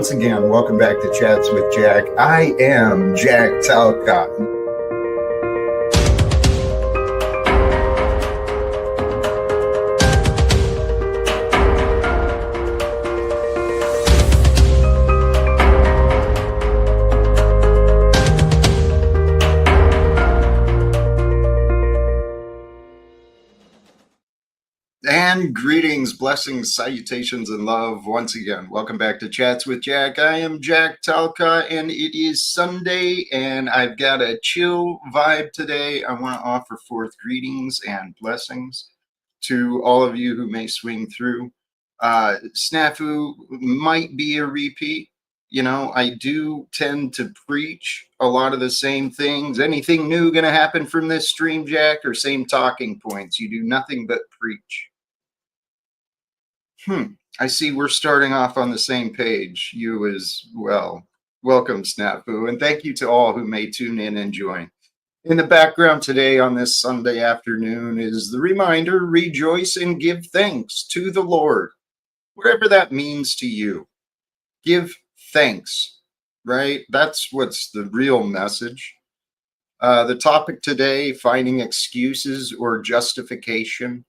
once again, welcome back to Chats with Jack. I am Jack Talcott. And greetings, blessings, salutations, and love once again. Welcome back to Chats with Jack. I am Jack Talcott, and it is Sunday, and I've got a chill vibe today. I want to offer forth greetings and blessings to all of you who may swing through. Snafu might be a repeat. You know, I do tend to preach a lot of the same things. Anything new going to happen from this stream, Jack, or same talking points? You do nothing but preach. I see we're starting off on the same page. You as well. Welcome, Snafu, and thank you to all who may tune in and join. In the background today on this Sunday afternoon is the reminder, rejoice and give thanks to the Lord, whatever that means to you. Give thanks, right? That's what's the real message. The topic today, finding excuses or justification.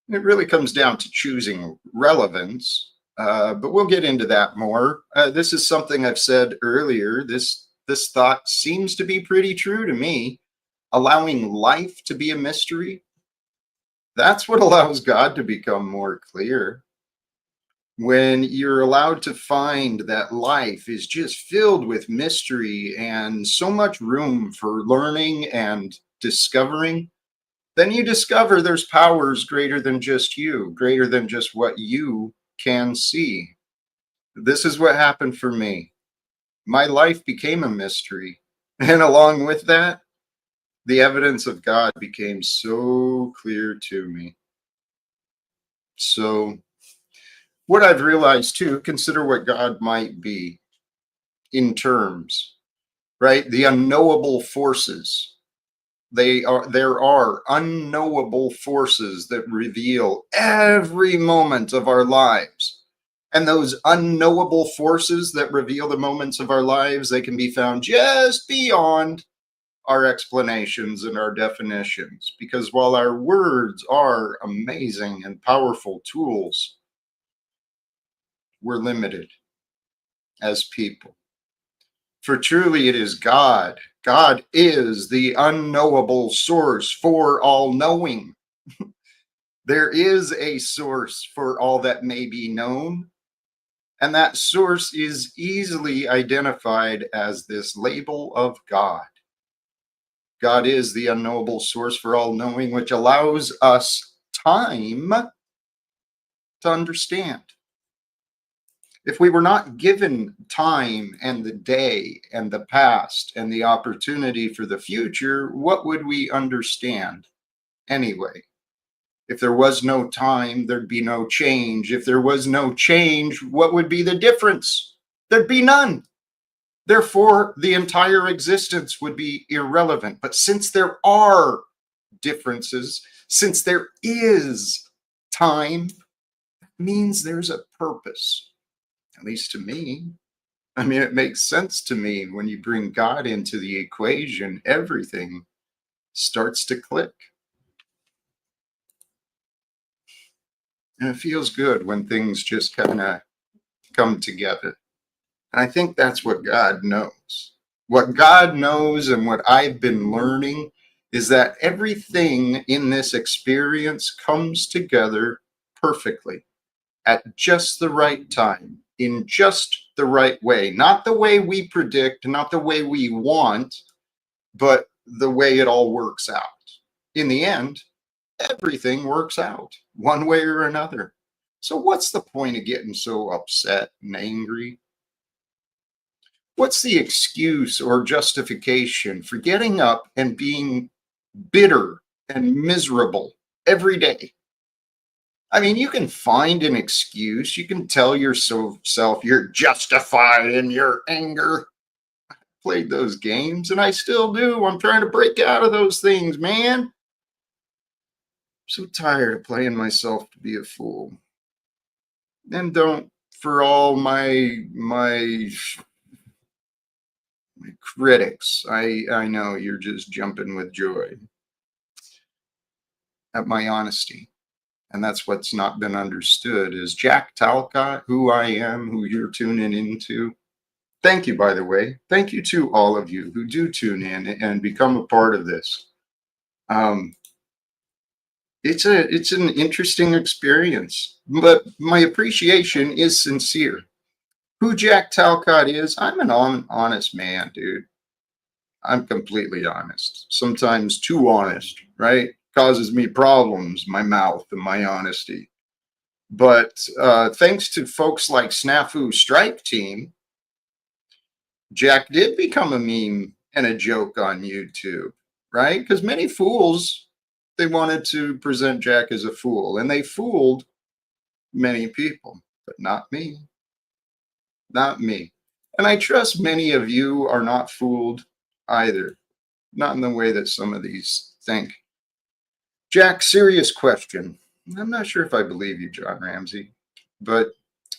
It really comes down to choosing relevance, but we'll get into that more. This is something I've said earlier. This thought seems to be pretty true to me. Allowing life to be a mystery, that's what allows God to become more clear. When you're allowed to find that life is just filled with mystery and so much room for learning and discovering, then you discover there's powers greater than just you, greater than just what you can see. This is what happened for me. My life became a mystery. And along with that, the evidence of God became so clear to me. So what I've realized too, consider what God might be in terms, right? The unknowable forces. There are unknowable forces that reveal every moment of our lives. And those unknowable forces that reveal the moments of our lives, they can be found just beyond our explanations and our definitions. Because while our words are amazing and powerful tools, we're limited as people. For truly it is God. God is the unknowable source for all knowing. There is a source for all that may be known, and that source is easily identified as this label of God. God is the unknowable source for all knowing, which allows us time to understand. If we were not given time and the day and the past and the opportunity for the future, what would we understand anyway? If there was no time, there'd be no change. If there was no change, what would be the difference? There'd be none. Therefore, the entire existence would be irrelevant. But since there are differences, since there is time, it means there's a purpose. At least to me. I mean, it makes sense to me when you bring God into the equation, everything starts to click. And it feels good when things just kind of come together. And I think that's what God knows. What God knows and what I've been learning is that everything in this experience comes together perfectly at just the right time. In just the right way, not the way we predict, not the way we want, but the way it all works out. In the end, everything works out one way or another. So what's the point of getting so upset and angry? What's the excuse or justification for getting up and being bitter and miserable every day? I mean, you can find an excuse. You can tell yourself you're justified in your anger. I played those games, and I still do. I'm trying to break out of those things, man. I'm so tired of playing myself to be a fool. And don't for all my critics. I know you're just jumping with joy at my honesty. And that's what's not been understood is Jack Talcott, who I am, who you're tuning into. Thank you, by the way. Thank you to all of you who do tune in and become a part of this. It's an interesting experience, but my appreciation is sincere. Who Jack Talcott is, I'm an honest man, dude. I'm completely honest. Sometimes too honest, right? Causes me problems, my mouth and my honesty. But thanks to folks like Snafu Strike Team, Jack did become a meme and a joke on YouTube, right? Because many fools, they wanted to present Jack as a fool, and they fooled many people, but not me. Not me. And I trust many of you are not fooled either, not in the way that some of these think. Jack, serious question. I'm not sure if I believe you, John Ramsey, but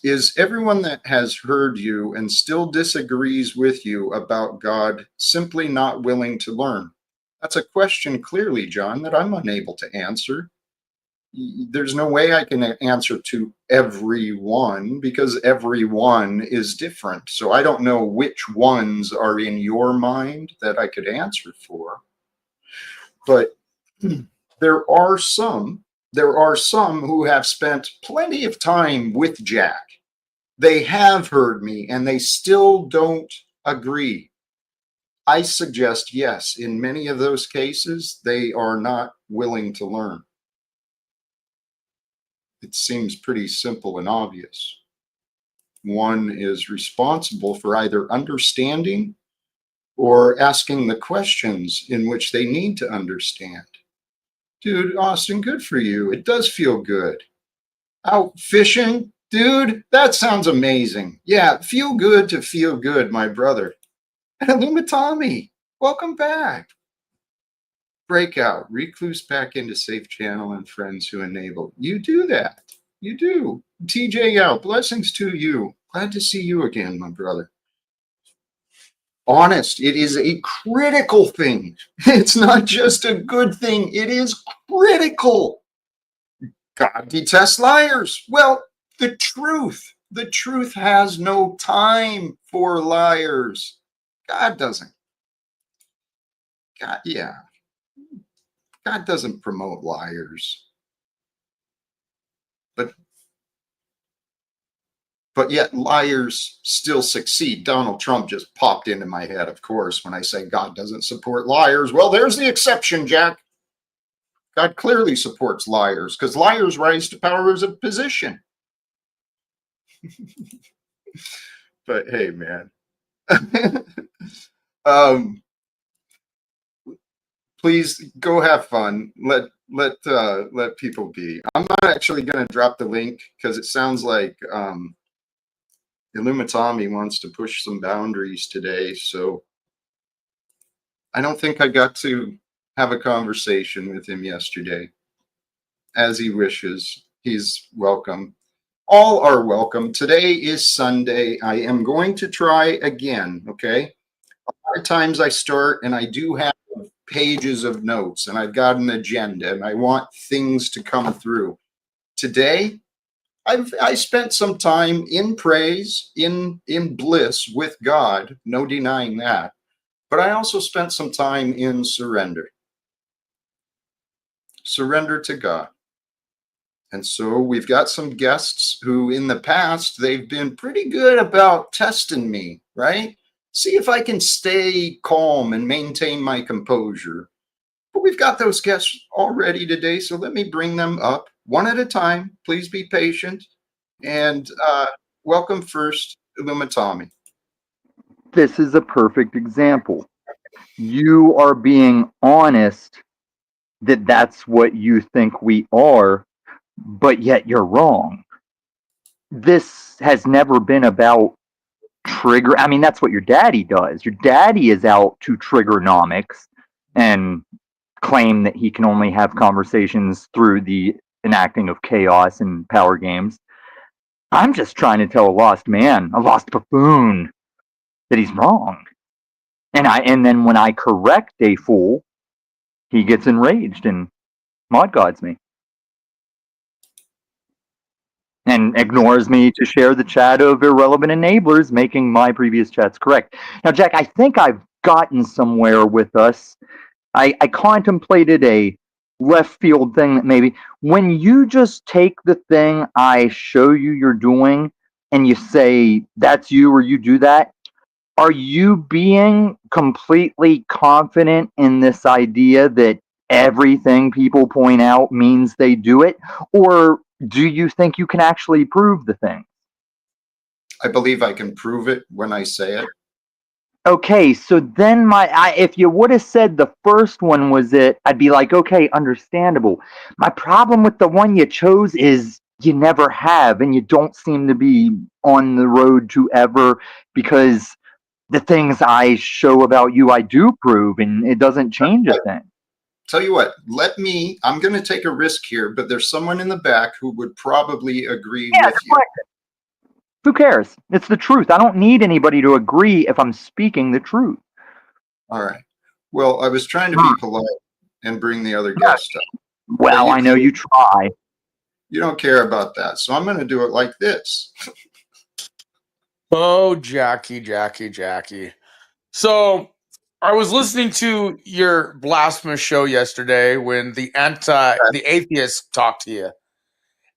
is everyone that has heard you and still disagrees with you about God simply not willing to learn? That's a question, clearly, John, that I'm unable to answer. There's no way I can answer to everyone because everyone is different. So I don't know which ones are in your mind that I could answer for. But there are some who have spent plenty of time with Jack. They have heard me and they still don't agree. I suggest, yes, in many of those cases, they are not willing to learn. It seems pretty simple and obvious. One is responsible for either understanding or asking the questions in which they need to understand. Dude, Austin, good for you. It does feel good. Out fishing? Dude, that sounds amazing. Yeah, feel good to feel good, my brother. And Lumitami, welcome back. Breakout, recluse back into safe channel and friends who enable. You do that. You do. TJ out, blessings to you. Glad to see you again, my brother. Honest, it is a critical thing. It's not just a good thing, it is critical. God detests liars. Well, the truth has no time for liars. God doesn't. God, yeah. God doesn't promote liars. But yet liars still succeed. Donald Trump just popped into my head, of course, when I say God doesn't support liars. Well, there's the exception, Jack. God clearly supports liars because liars rise to powers of position. But hey, man. Please go have fun. Let people be. I'm not actually going to drop the link because it sounds like Illumitami wants to push some boundaries today. So I don't think I got to have a conversation with him yesterday. As he wishes, he's welcome. All are welcome. Today is Sunday. I am going to try again, okay? A lot of times I start and I do have pages of notes and I've got an agenda and I want things to come through. Today, I spent some time in praise, in bliss with God, no denying that. But I also spent some time in surrender. Surrender to God. And so we've got some guests who in the past, they've been pretty good about testing me, right? See if I can stay calm and maintain my composure. But we've got those guests already today, so let me bring them up one at a time. Please be patient. And welcome first, Illumitami. This is a perfect example. You are being honest that that's what you think we are, but yet you're wrong. This has never been about trigger. I mean, that's what your daddy does. Your daddy is out to triggernomics and claim that he can only have conversations through the enacting of chaos and power games. I'm just trying to tell a lost man, a lost buffoon, that he's wrong. And then when I correct a fool, he gets enraged and mod gods me. And ignores me to share the chat of irrelevant enablers, making my previous chats correct. Now, Jack, I think I've gotten somewhere with us. I contemplated a left field thing that maybe when you just take the thing I show you you're doing and you say that's you or you do that, are you being completely confident in this idea that everything people point out means they do it? Or do you think you can actually prove the thing? I believe I can prove it when I say it. Okay, so then if you would have said the first one was it, I'd be like, okay, understandable. My problem with the one you chose is you never have, and you don't seem to be on the road to ever, because the things I show about you, I do prove, and it doesn't change a thing. Tell you what, I'm going to take a risk here, but there's someone in the back who would probably agree with you. Who cares? It's the truth. I don't need anybody to agree if I'm speaking the truth. All right. Well, I was trying to be polite and bring the other guest up. Well, I know you try. You don't care about that, so I'm going to do it like this. Oh, Jackie. So I was listening to your blasphemous show yesterday when the atheist talked to you.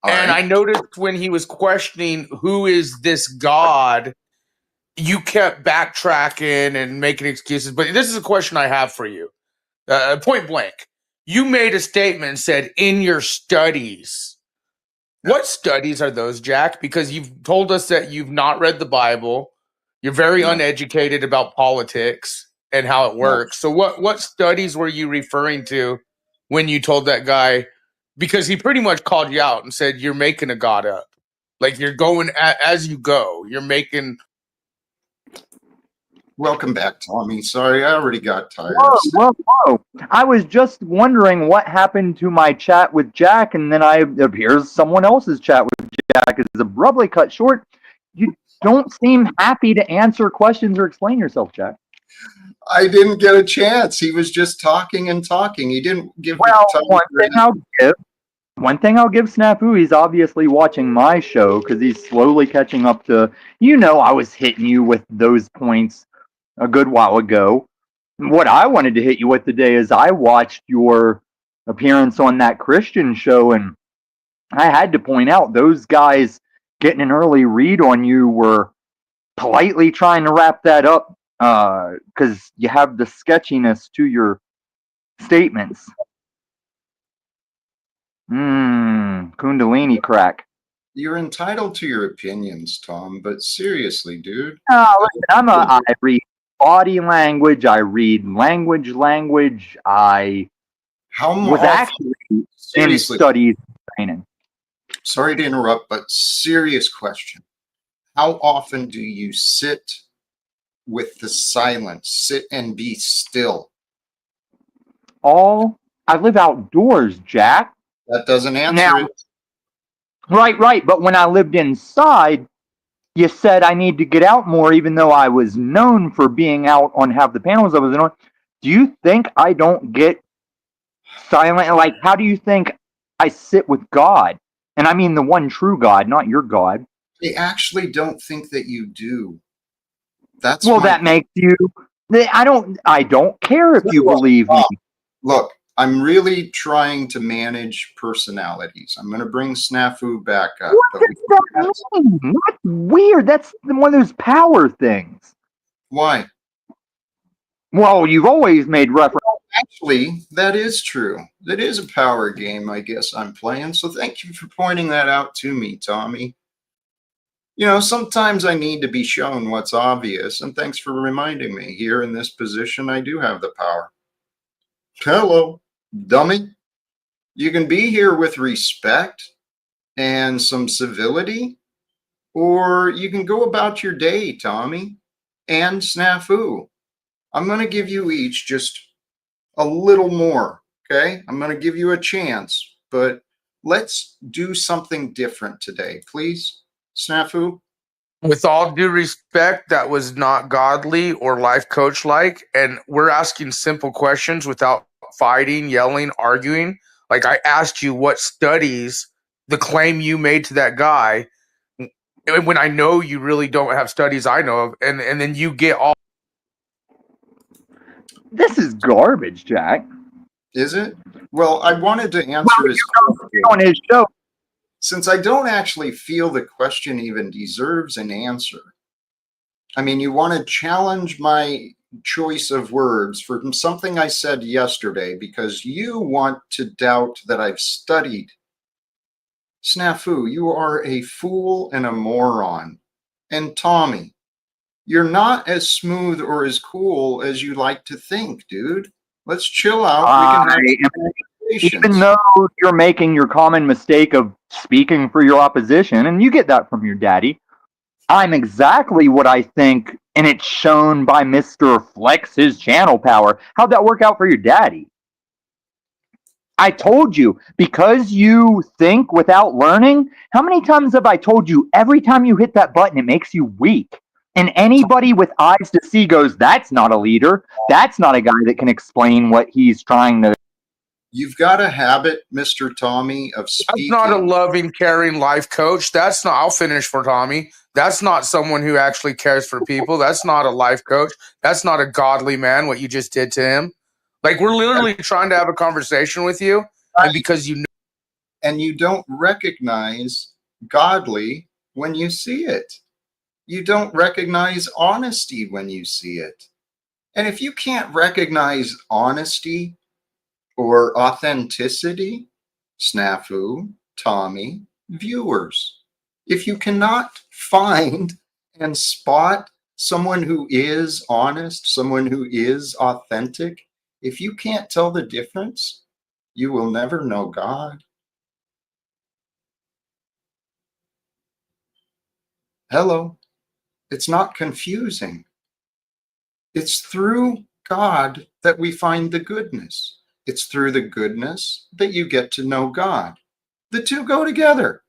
And I noticed when he was questioning who is this God, you kept backtracking and making excuses. But this is a question I have for you. Point blank. You made a statement and said, in your studies. What studies are those, Jack? Because you've told us that you've not read the Bible. You're very uneducated about politics and how it works. So what studies were you referring to when you told that guy? Because he pretty much called you out and said, you're making a God up. Like you're going as you go. You're making... Welcome back, Tommy. Sorry, I already got tired. Whoa. I was just wondering what happened to my chat with Jack, and then here's someone else's chat with Jack is abruptly cut short. You don't seem happy to answer questions or explain yourself, Jack. I didn't get a chance. He was just talking and talking. He didn't give me time. One thing I'll give Snafu, he's obviously watching my show because he's slowly catching up to, I was hitting you with those points a good while ago. What I wanted to hit you with today is I watched your appearance on that Christian show, and I had to point out those guys getting an early read on you were politely trying to wrap that up because you have the sketchiness to your statements. Kundalini crack. You're entitled to your opinions, Tom, but seriously, dude. Listen, I read body language, I read language. I was actually in studies training. Sorry to interrupt, but serious question. How often do you sit with the silence? Sit and be still. I live outdoors, Jack. That doesn't answer it. Right. But when I lived inside, you said I need to get out more, even though I was known for being out on half the panels I was on. Do you think I don't get silent? Like, how do you think I sit with God? And I mean the one true God, not your God. They actually don't think that you do. That makes you... I don't care if you believe me. Look, I'm really trying to manage personalities. I'm going to bring Snafu back up. What does that mean? That's weird. That's one of those power things. Why? Well, you've always made reference. Actually, that is true. That is a power game, I guess I'm playing. So thank you for pointing that out to me, Tommy. Sometimes I need to be shown what's obvious, and thanks for reminding me. Here in this position, I do have the power. Hello, dummy. You can be here with respect and some civility, or you can go about your day, Tommy, and Snafu. I'm going to give you each just a little more, okay? I'm going to give you a chance, but let's do something different today, please. Snafu? With all due respect, that was not godly or life coach like. And we're asking simple questions without fighting, yelling, arguing. Like I asked you what studies the claim you made to that guy, when I know you really don't have studies I know of, and then you get all. This is garbage, Jack. Is it? Well, I wanted to answer his question. On his show. Since I don't actually feel the question even deserves an answer. I mean, you want to challenge my choice of words from something I said yesterday because you want to doubt that I've studied. Snafu, you are a fool and a moron. And Tommy, you're not as smooth or as cool as you like to think, dude. Let's chill out. We can have even though you're making your common mistake of speaking for your opposition, and you get that from your daddy, I'm exactly what I think, and it's shown by Mr. Flex, his channel power. How'd that work out for your daddy? I told you, because you think without learning, how many times have I told you every time you hit that button, it makes you weak? And anybody with eyes to see goes, that's not a leader. That's not a guy that can explain what he's trying to. You've got a habit, Mr. Tommy, of speaking. That's not a loving, caring life coach. That's not, I'll finish for Tommy. That's not someone who actually cares for people. That's not a life coach. That's not a godly man, what you just did to him. Like, we're literally trying to have a conversation with you, and because you know. And you don't recognize godly when you see it. You don't recognize honesty when you see it. And if you can't recognize honesty or authenticity, Snafu, Tommy, viewers, if you cannot find and spot someone who is honest, someone who is authentic, if you can't tell the difference, you will never know God. Hello. It's not confusing. It's through God that we find the goodness. It's through the goodness that you get to know God. The two go together.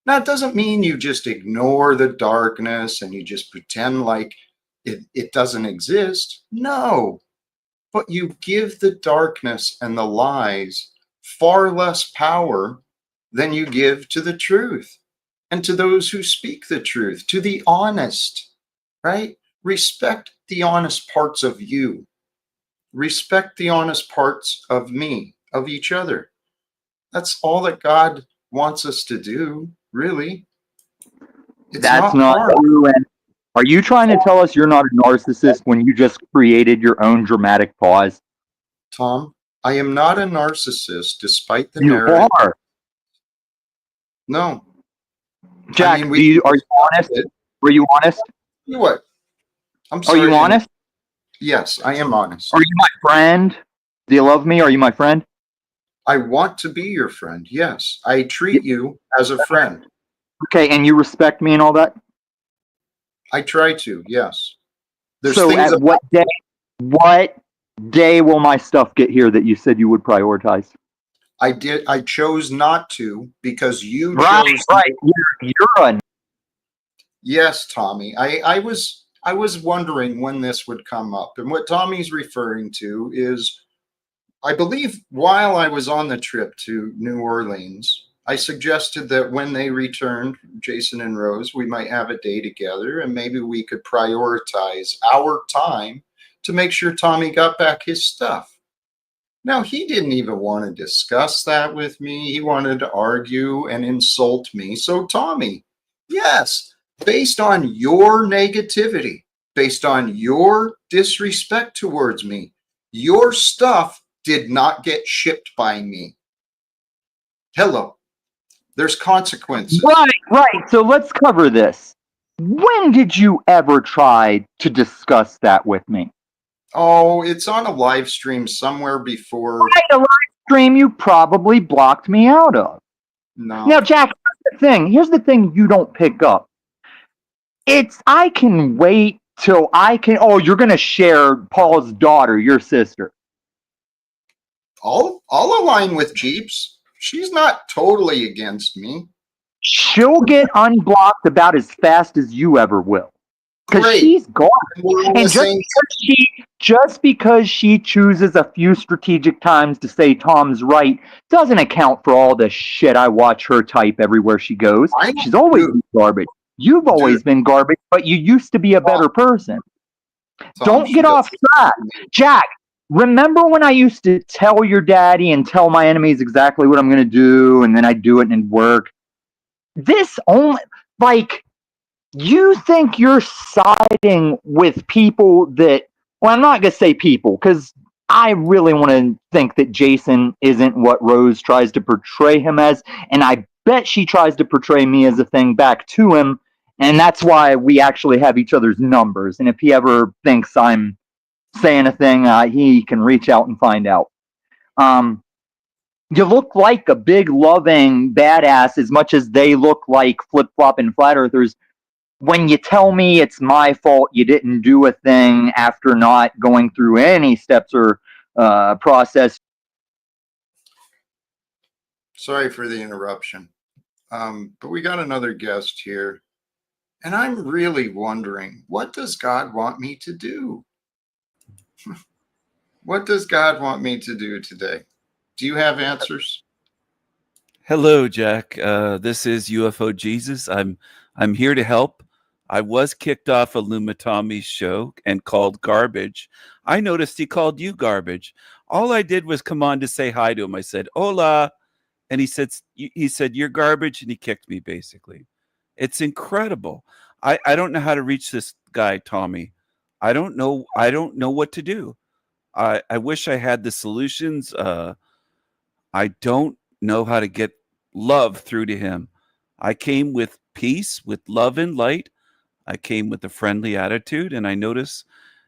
Now, it doesn't mean you just ignore the darkness and you just pretend like it doesn't exist. No. But you give the darkness and the lies far less power than you give to the truth and to those who speak the truth, to the honest, right? Respect the honest parts of you. Respect the honest parts of me, of each other. That's all that God wants us to do, really. It's That's not hard. true. And are you trying to tell us you're not a narcissist when you just created your own dramatic pause? Tom, I am not a narcissist, despite the You narrative. are. No. Jack, I mean, are you honest? Were you honest? You what? I'm Are sorry. you honest? Yes, I am honest. Are you my friend? Do you love me? Are you my friend? I want to be your friend. Yes, I treat you as a friend. Okay, and you respect me and all that? I try to, yes. There's so things at what day will my stuff get here that you said you would prioritize? I chose not to because you Right, chose. right. You're a. Yes, Tommy. I was wondering when this would come up, and what Tommy's referring to is, I believe, while I was on the trip to New Orleans, I suggested that when they returned, Jason and Rose, we might have a day together, and maybe we could prioritize our time to make sure Tommy got back his stuff. Now, he didn't even want to discuss that with me. He wanted to argue and insult me. So, Tommy, yes, based on your negativity, based on your disrespect towards me, your stuff did not get shipped by me. Hello. There's consequences. Right. So let's cover this. When did you ever try to discuss that with me? Oh, it's on a live stream somewhere before. Right, a live stream you probably blocked me out of. No. Now, Jack, here's the thing you don't pick up. I can wait till you're going to share Paul's daughter, your sister. I'll align with Jeeps. She's not totally against me. she'll get unblocked about as fast as you ever will. Because Great. she's garbage. We're on the And same. just because she chooses a few strategic times to say Tom's right doesn't account for all the shit I watch her type everywhere she goes. I know, She's always dude. been garbage. You've always been garbage, but you used to be a better person. Tom, Don't she get does- off track. Jack, remember when I used to tell your daddy and tell my enemies exactly what I'm going to do, and then I'd do it and it'd work? This only, like, you think you're siding with people that, well, I'm not going to say people, because I really want to think that Jason isn't what Rose tries to portray him as, and I bet she tries to portray me as a thing back to him, and that's why we actually have each other's numbers, and if he ever thinks I'm saying a thing, he can reach out and find out. You look like a big, loving badass as much as they look like flip-flopping flat earthers. When you tell me it's my fault you didn't do a thing after not going through any steps or process. Sorry for the interruption. But we got another guest here. And I'm really wondering, what does God want me to do? What does God want me to do today? Do you have answers? Hello, Jack. This is UFO Jesus. I'm here to help. I was kicked off a Lumatomi's show and called garbage. I noticed he called you garbage. All I did was come on to say hi to him. I said, "Hola," and he said you're garbage, and he kicked me basically. It's incredible. I don't know how to reach this guy, Tommy. I don't know what to do. I wish I had the solutions. I don't know how to get love through to him. I came with peace, with love and light. I came with a friendly attitude, and I notice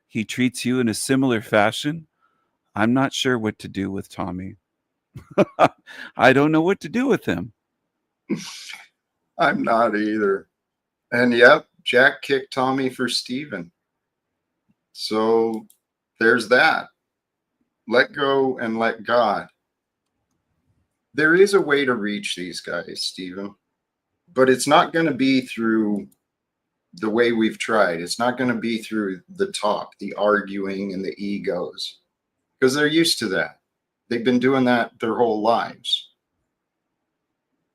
he treats you in a similar fashion. I'm not sure what to do with Tommy. I don't know what to do with him. I'm not either. And yep, Jack kicked Tommy for Steven. So there's that. Let go and let God. There is a way to reach these guys, Steven, but it's not going to be through the way we've tried. It's not going to be through the talk, the arguing, and the egos, because they're used to that. They've been doing that their whole lives.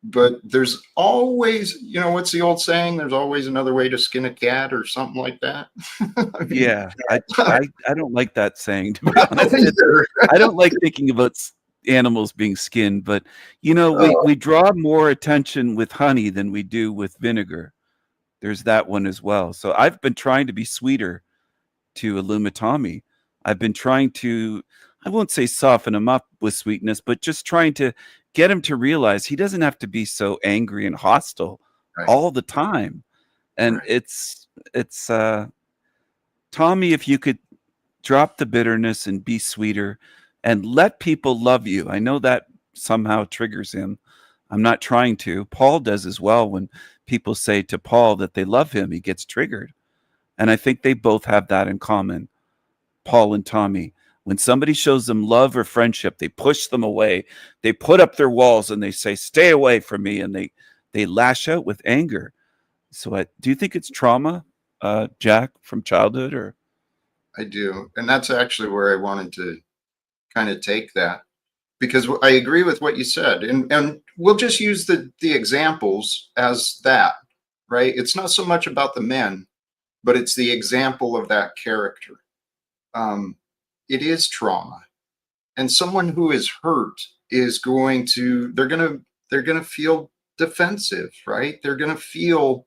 But there's always, what's the old saying? There's always another way to skin a cat or something like that. I mean, yeah, I don't like that saying, to be honest. I don't like thinking about animals being skinned, but we draw more attention with honey than we do with vinegar. There's that one as well. So I've been trying to be sweeter to Illumitomi. I've been trying to, I won't say soften him up with sweetness, but just trying to get him to realize he doesn't have to be so angry and hostile all the time. And it's Tommy, if you could drop the bitterness and be sweeter and let people love you. I know that somehow triggers him. I'm not trying to. Paul does as well. When people say to Paul that they love him, he gets triggered. And I think they both have that in common, Paul and Tommy. When somebody shows them love or friendship, they push them away. They put up their walls and they say, "Stay away from me." And they lash out with anger. So do you think it's trauma, Jack, from childhood? Or I do. And that's actually where I wanted to kind of take that, because I agree with what you said. And we'll just use the examples as that, right? It's not so much about the men, but it's the example of that character. It is trauma. And someone who is hurt is they're going to feel defensive, right? They're going to feel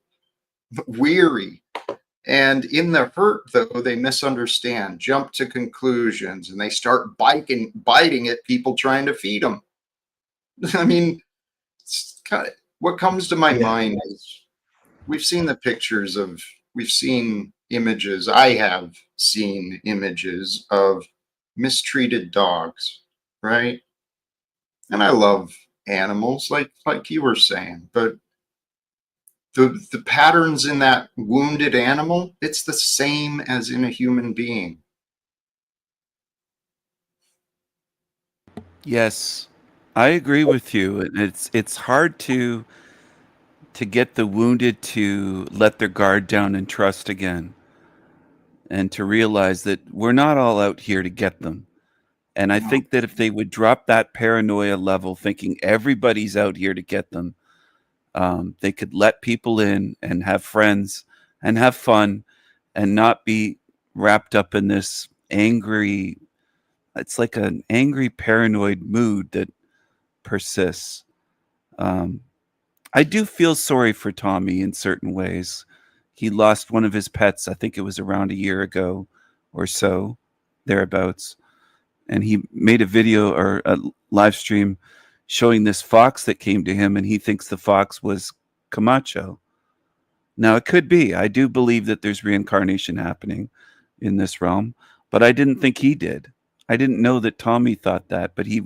weary. And in the hurt, though, they misunderstand, jump to conclusions, and they start biting at people trying to feed them. I mean, it's what comes to my mind is we've seen images. I have seen images of mistreated dogs, right? And I love animals, like you were saying, but the patterns in that wounded animal, it's the same as in a human being. yes, I agree with you. It's hard to to get the wounded to let their guard down and trust again, and to realize that we're not all out here to get them. And I think that if they would drop that paranoia level, thinking everybody's out here to get them, they could let people in and have friends and have fun and not be wrapped up in this angry, it's like an angry, paranoid mood that persists. I do feel sorry for Tommy in certain ways. He lost one of his pets, I think it was around a year ago or so, thereabouts. And he made a video or a live stream showing this fox that came to him, and he thinks the fox was Camacho. Now, it could be. I do believe that there's reincarnation happening in this realm, but I didn't think he did. I didn't know that Tommy thought that, but he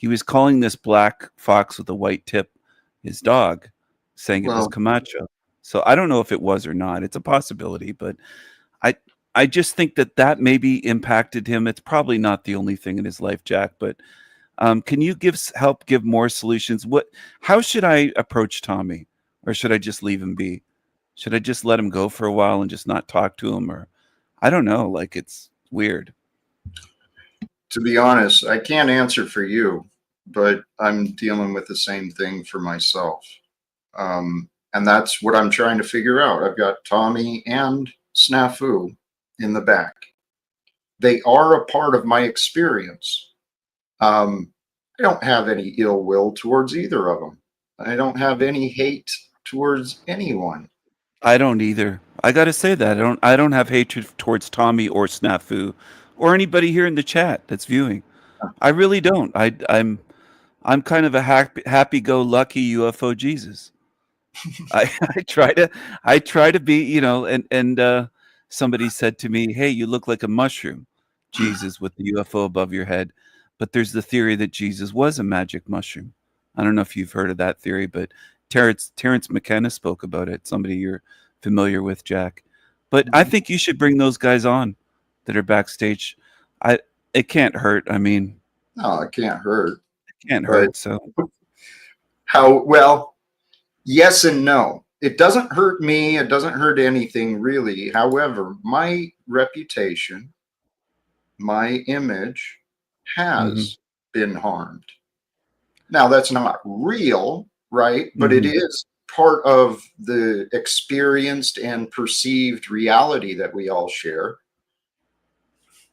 was calling this black fox with a white tip his dog, saying it was Camacho. So I don't know if it was or not. It's a possibility, but I just think that maybe impacted him. It's probably not the only thing in his life, Jack, but can you help give more solutions? How should I approach Tommy, or should I just leave him be? Should I just let him go for a while and just not talk to him? Or I don't know, like, it's weird. To be honest, I can't answer for you, but I'm dealing with the same thing for myself. And that's what I'm trying to figure out. I've got Tommy and Snafu in the back. They are a part of my experience. I don't have any ill will towards either of them. I don't have any hate towards anyone. I don't either. I got to say that I don't have hatred towards Tommy or Snafu or anybody here in the chat that's viewing. I really don't. I'm kind of a happy-go-lucky UFO Jesus. I try to be, and somebody said to me, "Hey, you look like a mushroom, Jesus, with the UFO above your head." But there's the theory that Jesus was a magic mushroom. I don't know if you've heard of that theory, but Terrence McKenna spoke about it. Somebody you're familiar with, Jack. But I think you should bring those guys on that are backstage. It can't hurt. I mean, no, it can't hurt. It can't hurt. So yes and no. It doesn't hurt me. It doesn't hurt anything really. However, my reputation, my image has been harmed. Now, that's not real, right? But it is part of the experienced and perceived reality that we all share.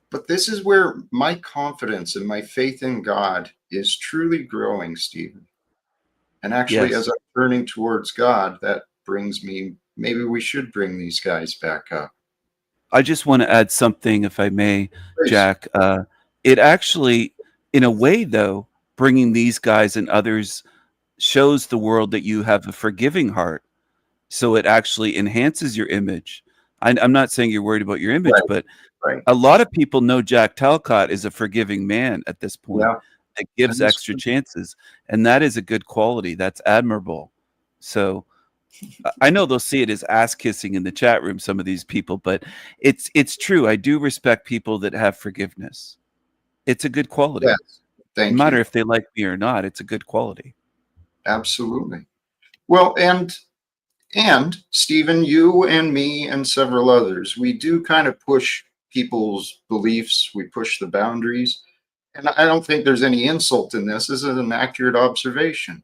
But this is where my confidence and my faith in God is truly growing, Stephen. And actually, as I'm turning towards God, that brings me, maybe we should bring these guys back up. I just want to add something, if I may, Please. Jack. It actually, in a way, though, bringing these guys and others shows the world that you have a forgiving heart. So it actually enhances your image. I'm not saying you're worried about your image, but a lot of people know Jack Talcott is a forgiving man at this point. Yeah. It gives extra chances, and that is a good quality. That's admirable. So I know they'll see it as ass kissing in the chat room, some of these people, but it's true. I do respect people that have forgiveness. It's a good quality. Yes. Thank you. No matter if they like me or not, it's a good quality. Absolutely. Well, and Stephen, you and me and several others, we do kind of push people's beliefs. We push the boundaries. And I don't think there's any insult in this. This is an accurate observation.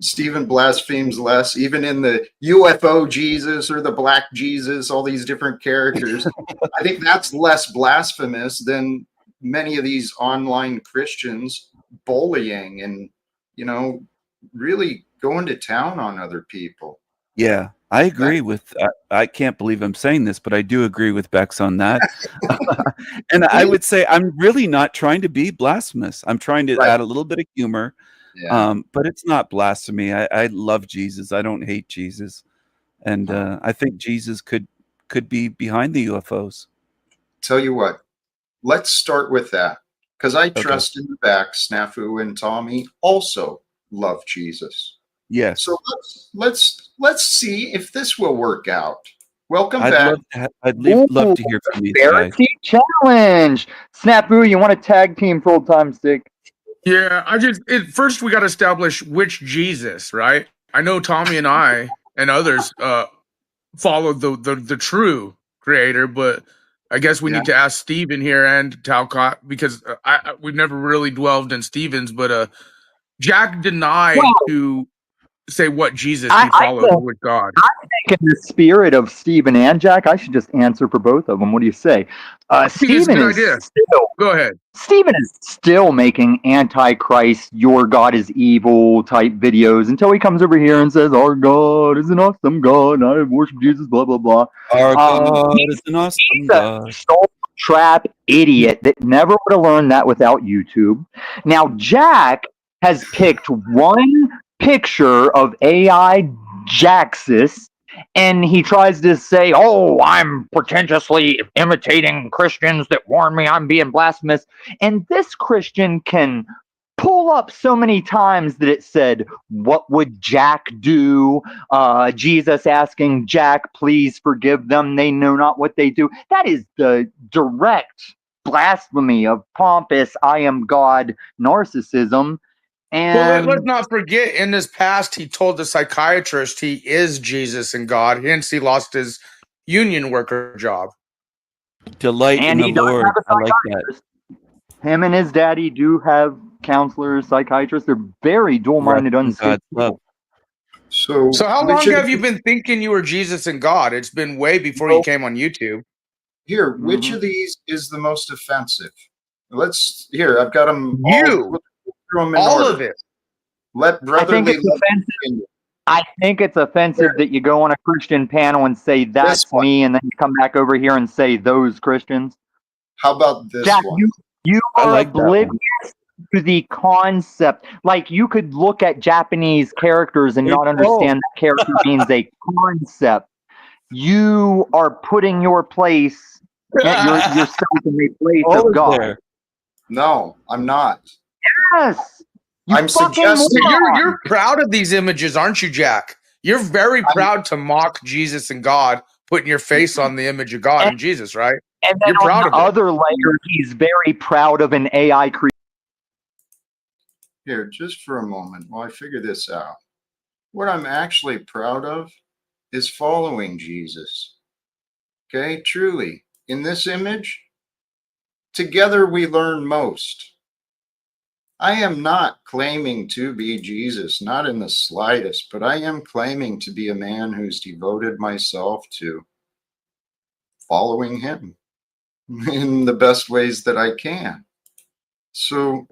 Stephen blasphemes less, even in the UFO Jesus or the Black Jesus, all these different characters. I think that's less blasphemous than many of these online Christians bullying and, really going to town on other people. Yeah, I agree with, I can't believe I'm saying this, but I do agree with Bex on that. And I would say I'm really not trying to be blasphemous. I'm trying to add a little bit of humor, but it's not blasphemy. I love Jesus. I don't hate Jesus. And I think Jesus could be behind the UFOs. Tell you what, let's start with that. Because I trust in the back, Snafu and Tommy also love Jesus. Yes. So let's see if this will work out. Welcome back. I'd love to hear from you guys. Challenge. Snafu, you want to tag team for old time's sake? Yeah, first we got to establish which Jesus, right? I know Tommy and I and others follow the true creator, but I guess we need to ask Stephen here and Talcott, because we've never really delved in Stephen's, but Jack denied to say what Jesus he followed with God. I think in the spirit of Stephen and Jack, I should just answer for both of them. What do you say? Stephen is still Go ahead. Stephen is still making Antichrist, your God is evil type videos until he comes over here and says, our God is an awesome God. I worship Jesus, blah, blah, blah. Our God is an awesome God. He's a soul trap idiot that never would have learned that without YouTube. Now, Jack has picked one picture of AI Jaxus, and he tries to say, oh, I'm pretentiously imitating Christians that warn me I'm being blasphemous. And this Christian can pull up so many times that it said, what would Jack do? Jesus asking Jack, please forgive them. They know not what they do. That is the direct blasphemy of pompous, I am God narcissism. And let's not forget, in his past, he told the psychiatrist he is Jesus and God. Hence, he lost his union worker job. Delight in the Lord. I like that. Him and his daddy do have counselors, psychiatrists. They're very dual-minded, unstable. So how long have you been thinking you were Jesus and God? It's been way before you came on YouTube. Here, which of these is the most offensive? I've got them all of it. I think it's offensive that you go on a Christian panel and say that's me, and then you come back over here and say those Christians. How about this Jack, one? You are oblivious to the concept. Like, you could look at Japanese characters and not understand that character means a concept. You are putting yourself in the place of God. There. No, I'm not. Yes. I'm suggesting you're proud of these images, aren't you, Jack? You're very proud to mock Jesus and God, putting your face on the image of God and Jesus, right? And then on the other layer, he's very proud of an AI creature. Here, just for a moment while I figure this out. What I'm actually proud of is following Jesus. Okay, truly. In this image, together we learn most. I am not claiming to be Jesus, not in the slightest, but I am claiming to be a man who's devoted myself to following him in the best ways that I can. So,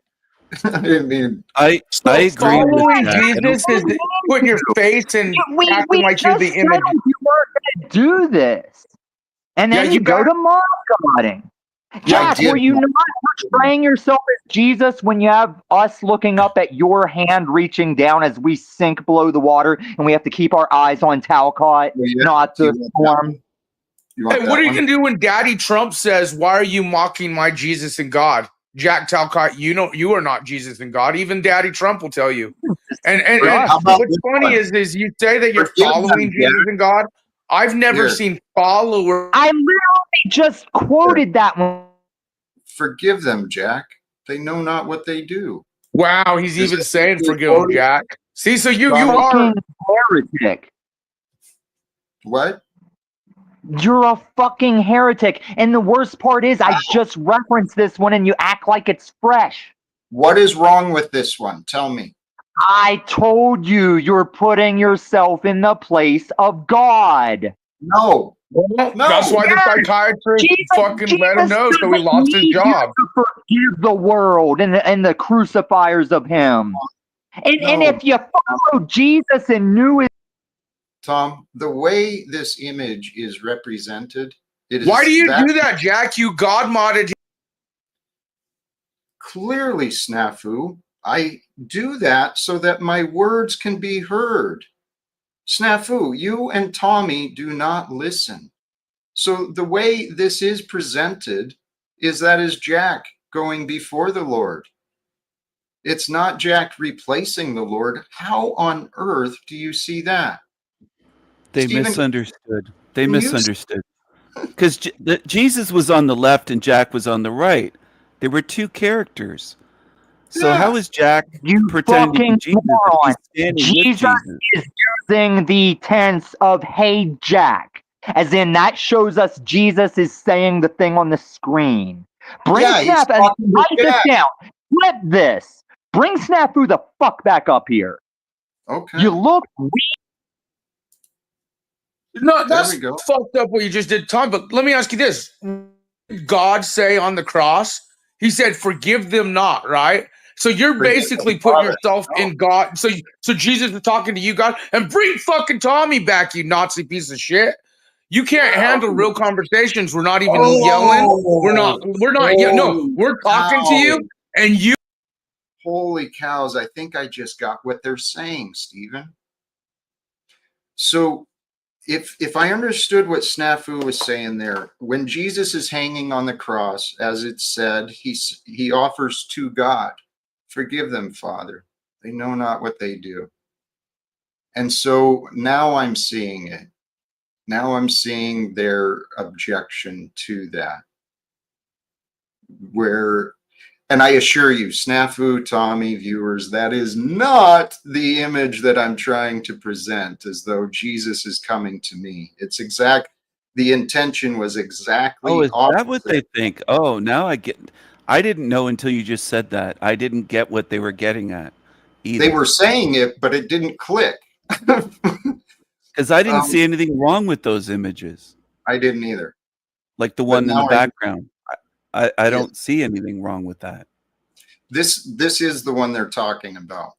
I mean, I agree following with that. Jesus is putting your face and acting like you're the image. You weren't going to do this, and then you go to mock Godding. Jack, were you not portraying yourself as Jesus when you have us looking up at your hand reaching down as we sink below the water, and we have to keep our eyes on Talcott, not the storm? Hey, what are you going to do when Daddy Trump says, why are you mocking my Jesus and God? Jack Talcott, you are not Jesus and God. Even Daddy Trump will tell you. And what's funny is you say that you're following Jesus and God. I've never seen followers. I literally just quoted that one. Forgive them, Jack. They know not what they do. Wow, he's even saying forgive them, Jack. See, so you are heretic. What? You're a fucking heretic. And the worst part is I just referenced this one and you act like it's fresh. What is wrong with this one? Tell me. I told you you're putting yourself in the place of God. No. That's why the psychiatrist fucking let him know, so he lost his job. To forgive the world and the crucifiers of him. And if you follow Jesus and knew it. Tom, the way this image is represented, why do you do that, Jack? You God modded. Clearly, Snafu, I do that so that my words can be heard. Snafu, you and Tommy do not listen. So the way this is presented is Jack going before the Lord. It's not Jack replacing the Lord. How on earth do you see that? They misunderstood. They misunderstood. Because Jesus was on the left and Jack was on the right. There were two characters. So how is Jack pretending to be Jesus? Jesus is using the tense of "Hey Jack," as in that shows us Jesus is saying the thing on the screen. Bring Yeah, he's Snap and talking to write this Jack. down. Flip this. Bring Snafu the fuck back up here. Okay. You look No, There that's we go. fucked up what you just did, Tom. But let me ask you this: God say on the cross, He said, "Forgive them not." Right. So you're Forgive basically them, putting Father. yourself in God. So Jesus is talking to you, God, and bring fucking Tommy back, you Nazi piece of shit. You can't handle real conversations. We're not even yelling. We're not. No, Holy we're talking to cow. you, and you. Holy cows. I think I just got what they're saying, Stephen. So if I understood what Snafu was saying there, when Jesus is hanging on the cross, as it said, he offers to God, "Forgive them, Father. They know not what they do." And so now I'm seeing it. Now I'm seeing their objection to that. And I assure you, Snafu, Tommy, viewers, that is not the image that I'm trying to present as though Jesus is coming to me. The intention was exactly Oh, is that what they opposite. think? Oh, now I get. I didn't know until you just said that. I didn't get what they were getting at They either. were saying it, but it didn't click. Because I didn't see anything wrong with those images, I didn't either. like the But one in the now background. I yes, don't see anything wrong with that. this is the one they're talking about.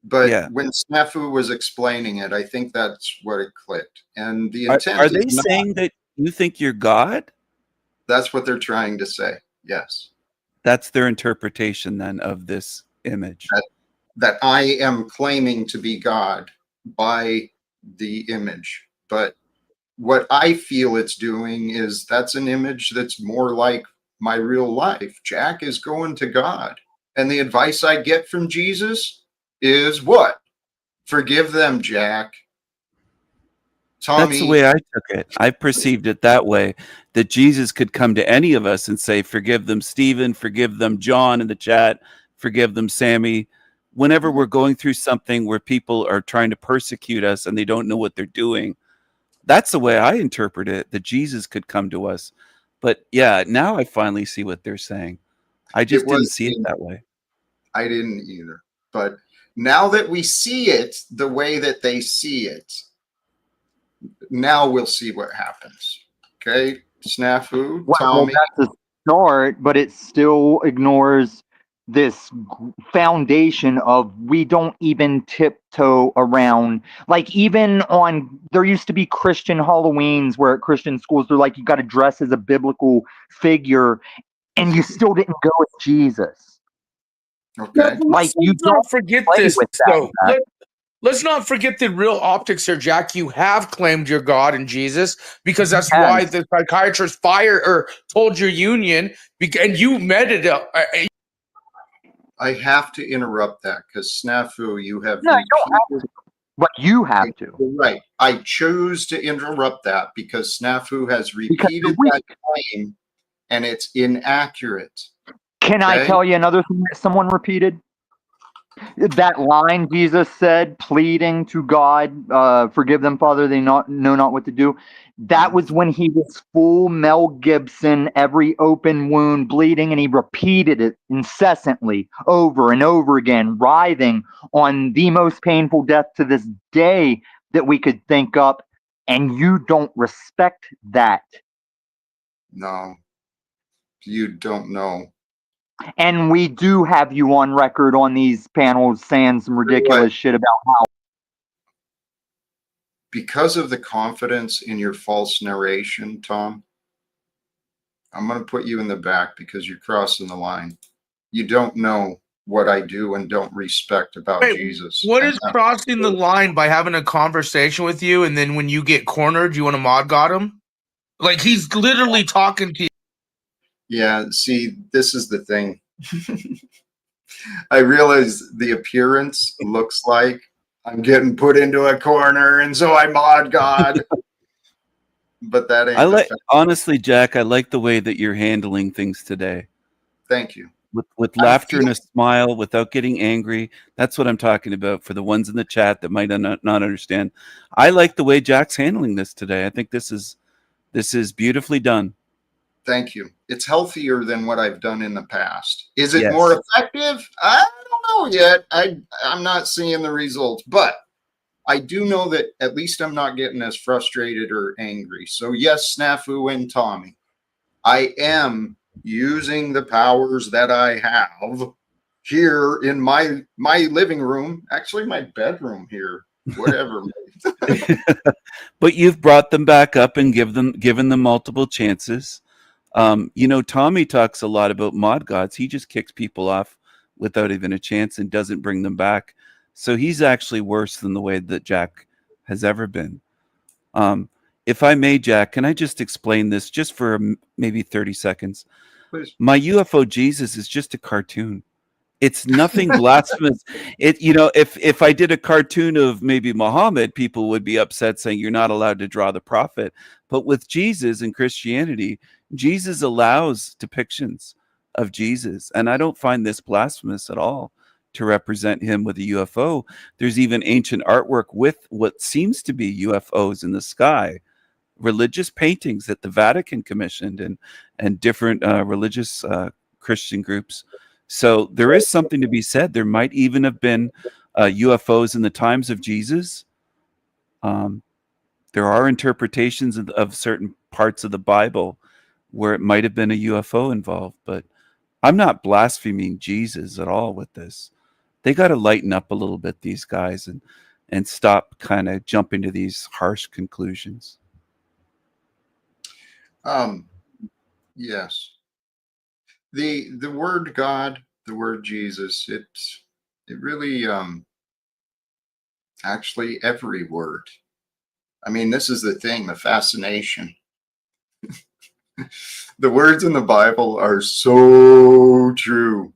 But Yeah. when Snafu was explaining it, I think that's what it clicked. And the Are intent is they not, saying that you think you're God? that's what they're trying to say. Yes. That's their interpretation then of this image. That I am claiming to be God by the image. But what I feel it's doing is that's an image that's more like my real life. Jack is going to God. And the advice I get from Jesus is what? Forgive them, Jack. That's the Tommy, way I took it. I perceived it that way, that Jesus could come to any of us and say, forgive them, Stephen, forgive them, John in the chat, forgive them, Sammy. Whenever we're going through something where people are trying to persecute us and they don't know what they're doing, that's the way I interpret it, that Jesus could come to us. But yeah, now I finally see what they're saying. I it just didn't was, see it that way. I didn't either. But now that we see it the way that they see it, now we'll see what happens. Okay, Snafu, well, Tommy. that's a start, but it still ignores this foundation of we don't even tiptoe around. Like, even on, there used to be Christian Halloweens where at Christian schools they're like, you got to dress as a biblical figure, and you still didn't go with Jesus. Okay. Like, you Let's don't not forget play this, with though. that. Let's not forget the real optics here, Jack. You have claimed your God and Jesus because that's why Yes. the psychiatrist fired or told your union, and you met it. I have to interrupt that because Snafu, you have No, you don't have repeated. to, but you have to. You're right. I choose to interrupt that because Snafu has Because repeated that claim and it's inaccurate. can I Okay. tell you another thing that someone repeated? That line Jesus said, pleading to God, forgive them, Father, they know not what to do. That was when he was full Mel Gibson, every open wound bleeding, and he repeated it incessantly over and over again, writhing on the most painful death to this day that we could think up. And you don't respect that. No, you don't know. And we do have you on record on these panels saying some ridiculous shit about how. Because of the confidence in your false narration, Tom, I'm going to put you in the back because you're crossing the line. You don't know what I do and don't respect about Wait, Jesus. what is crossing the line by having a conversation with you, and then when you get cornered, you want to mod God him? Like, he's literally talking to you. Yeah, see, this is the thing. I realize the appearance looks like I'm getting put into a corner, and so I mod God. But that ain't the fact. Honestly, Jack, I like the way that you're handling things today. Thank you. with I laughter feel and a smile, without getting angry. That's what I'm talking about for the ones in the chat that might not understand. I like the way Jack's handling this today. I think this is beautifully done. Thank you. It's healthier than what I've done in the past. Is it Yes. more effective? I don't know yet. I'm not seeing the results, but I do know that at least I'm not getting as frustrated or angry. So yes, Snafu and Tommy, I am using the powers that I have here in my living room, actually my bedroom here, whatever. But you've brought them back up and given them multiple chances. Tommy talks a lot about mod gods. He just kicks people off without even a chance and doesn't bring them back. So he's actually worse than the way that Jack has ever been. If I may, Jack, can I just explain this just for maybe 30 seconds? Please. My UFO Jesus is just a cartoon. It's nothing blasphemous. If I did a cartoon of maybe Muhammad, people would be upset saying you're not allowed to draw the prophet. But with Jesus and Christianity, Jesus allows depictions of Jesus. And I don't find this blasphemous at all to represent him with a UFO. There's even ancient artwork with what seems to be UFOs in the sky, religious paintings that the Vatican commissioned and different religious Christian groups. So there is something to be said. There might even have been UFOs in the times of Jesus. There are interpretations of certain parts of the Bible where it might have been a UFO involved, but I'm not blaspheming Jesus at all with this. They got to lighten up a little bit, these guys, and stop kind of jumping to these harsh conclusions. Yes. The word God, the word Jesus, it really actually every word. I mean, this is the thing, the fascination. The words in the Bible are so true,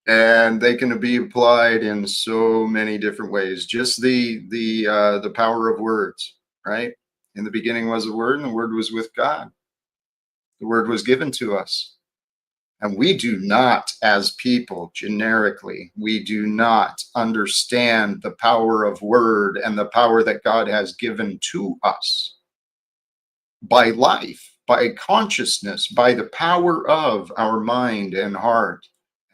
and they can be applied in so many different ways. Just the power of words, right? In the beginning was the Word, and the Word was with God. The Word was given to us. And we do not, as people, generically, we do not understand the power of word and the power that God has given to us by life, by consciousness, by the power of our mind and heart,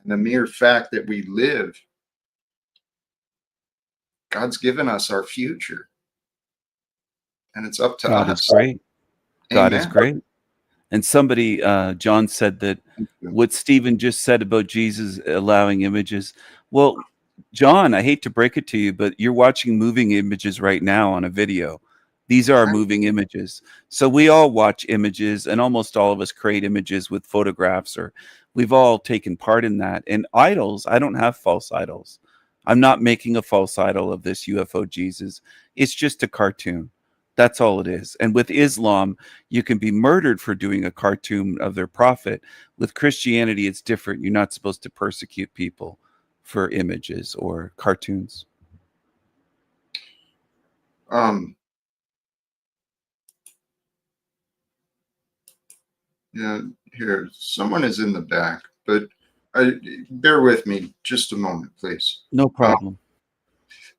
and the mere fact that we live. God's given us our future, and it's up to God us. is great. God is Amen. great. And somebody, John, said that what Stephen just said about Jesus allowing images. Well, John, I hate to break it to you, but you're watching moving images right now on a video. These are moving images. So we all watch images, and almost all of us create images with photographs, or we've all taken part in that. And idols, I don't have false idols. I'm not making a false idol of this UFO Jesus. It's just a cartoon. That's all it is. And with Islam, you can be murdered for doing a cartoon of their prophet. With Christianity, it's different. You're not supposed to persecute people for images or cartoons. Yeah, here, someone is in the back, but bear with me just a moment, please. No problem.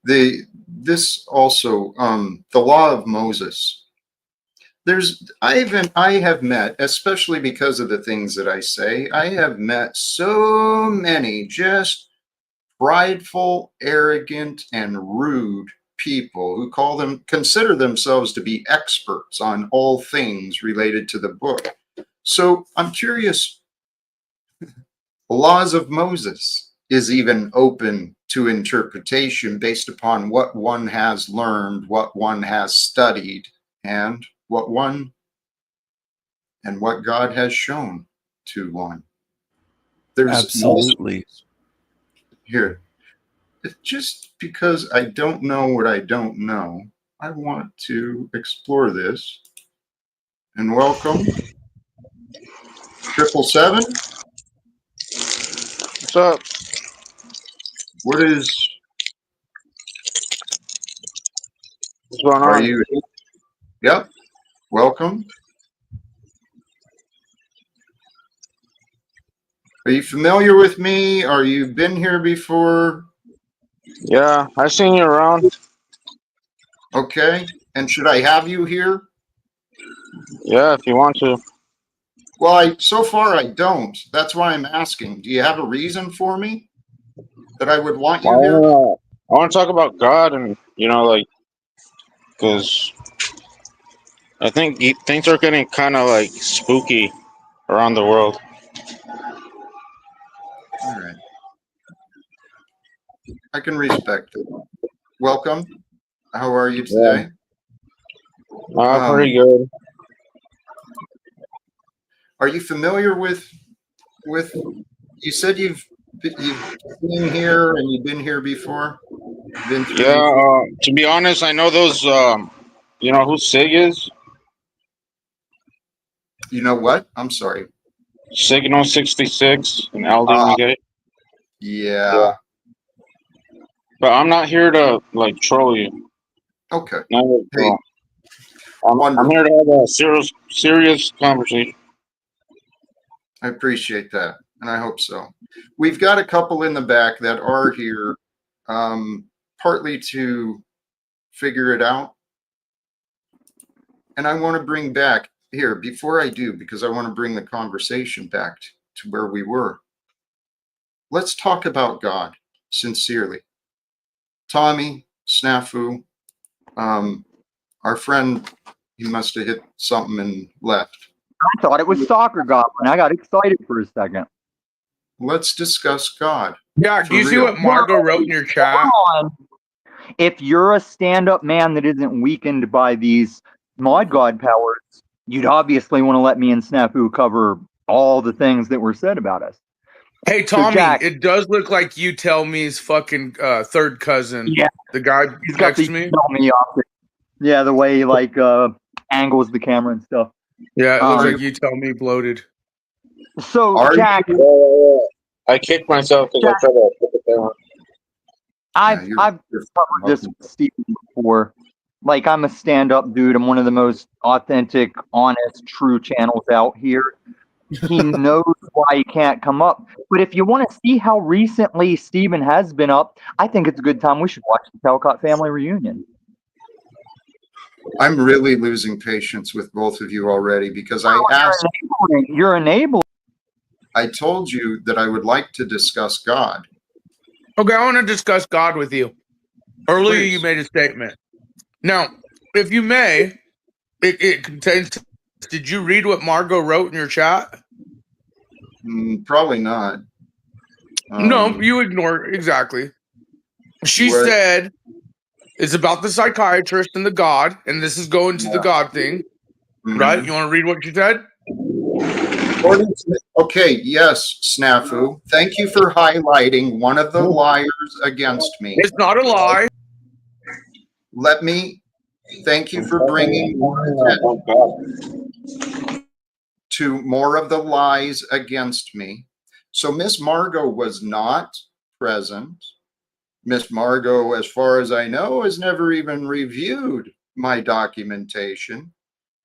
This also the law of Moses. I have met, especially because of the things that I say, I have met so many just prideful, arrogant, and rude people who consider themselves to be experts on all things related to the book. So I'm curious, the laws of Moses is even open to interpretation based upon what one has learned, what one has studied, and what God has shown to one. There's Absolutely. here. Just because I don't know what I don't know, I want to explore this. And welcome, 777. What's up? What is? What's going Are on? you? Yep. Welcome. Are you familiar with me? Are you been here before? Yeah, I've seen you around. Okay. And should I have you here? Yeah, if you want to. Well, so far I don't. That's why I'm asking. Do you have a reason for me that I would want you here? I want to talk about God and, like, because I think things are getting kind of, like, spooky around the world. All right. I can respect it. Welcome. How are you today? Pretty good. Are you familiar with you said you've been here and you've been here before? Been through Yeah, before? to be honest, I know those, you know who Sig is? You know what? I'm sorry. Signal 66 and LD1K. Yeah. But I'm not here to, like, troll you. Okay. Not at Hey, all. I'm wonderful. here to have a serious conversation. I appreciate that, and I hope so. We've got a couple in the back that are here, partly to figure it out. And I want to bring back here, before I do, because I want to bring the conversation back to where we were. Let's talk about God sincerely. Tommy, Snafu, our friend, he must have hit something and left. I thought it was Soccer Goblin. I got excited for a second. Let's discuss God. Yeah, do you see real. what Margot wrote in your chat? Come on. If you're a stand-up man that isn't weakened by these mod god powers, you'd obviously want to let me and Snafu cover all the things that were said about us. Hey, So, Tommy, Jack, it does look like you tell me's fucking third cousin. Yeah. The guy he's got next the to me. tell me off. Yeah, the way he like angles the camera and stuff. Yeah, it looks like you tell me bloated. So, Are Jack, I kicked myself because I tried to put the camera. I've you're covered this with Steven before. Like, I'm a stand-up dude. I'm one of the most authentic, honest, true channels out here. He knows why he can't come up. But if you want to see how recently Steven has been up, I think it's a good time we should watch the Talcott family reunion. I'm really losing patience with both of you already because I asked. You're enabling. I told you that I would like to discuss God. Okay, I want to discuss God with you. Earlier, Please. you made a statement. Now, if you may, it contains. Did you read what Margot wrote in your chat? Probably not. No, you ignore it. Exactly. She What? said it's about the psychiatrist and the God, and this is going to the God thing, right? You want to read what she said? Okay, yes, Snafu. Thank you for highlighting one of the liars against me. It's not a lie. Let me thank you for bringing more attention to more of the lies against me. So Miss Margot was not present. Miss Margot, as far as I know, has never even reviewed my documentation.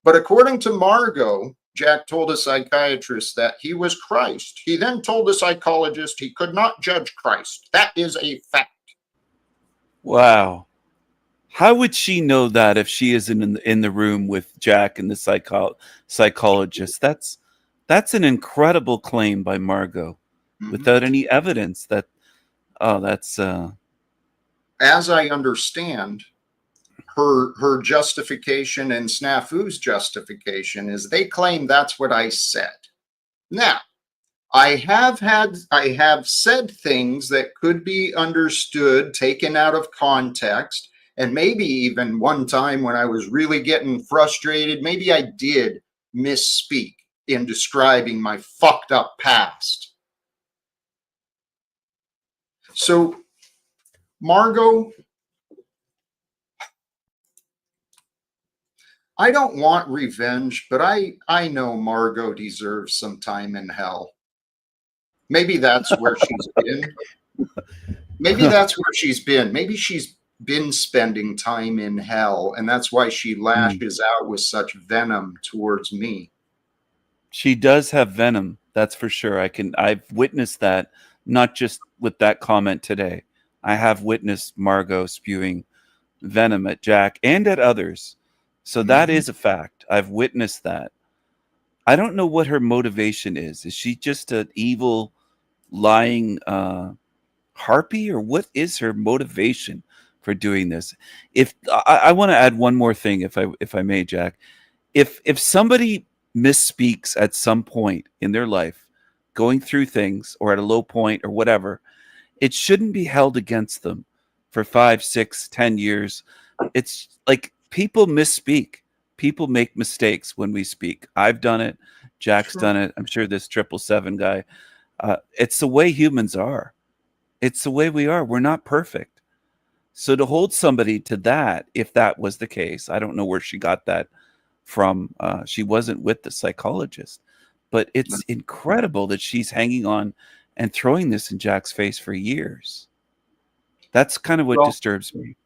But according to Margot, Jack told a psychiatrist that he was Christ. He then told a psychologist he could not judge Christ. That is a fact. Wow. How would she know that if she isn't in the room with Jack and the psychologist? That's an incredible claim by Margot, without any evidence. That's as I understand, her justification and Snafu's justification is they claim that's what I said. Now, I have said things that could be understood, taken out of context, and maybe even one time when I was really getting frustrated, maybe I did misspeak in describing my fucked up past. So, Margot, I don't want revenge, but I know Margot deserves some time in hell. Maybe that's where she's been. Maybe that's where she's been. Maybe she's been spending time in hell, and that's why she lashes out with such venom towards me. She does have venom. That's for sure. I've witnessed that, not just with that comment today. I have witnessed Margot spewing venom at Jack and at others. So that is a fact. I've witnessed that. I don't know what her motivation is. Is she just an evil, lying harpy, or what is her motivation for doing this? If I want to add one more thing, if I may, Jack, if somebody misspeaks at some point in their life, going through things or at a low point or whatever, it shouldn't be held against them for 5, 6, 10 years. It's like people misspeak. People make mistakes when we speak. I've done it. Jack's done it. I'm sure this 777 guy. It's the way humans are. It's the way we are. We're not perfect. So to hold somebody to that, if that was the case, I don't know where she got that from. She wasn't with the psychologist, but it's incredible that she's hanging on and throwing this in Jack's face for years. That's kind of what disturbs me.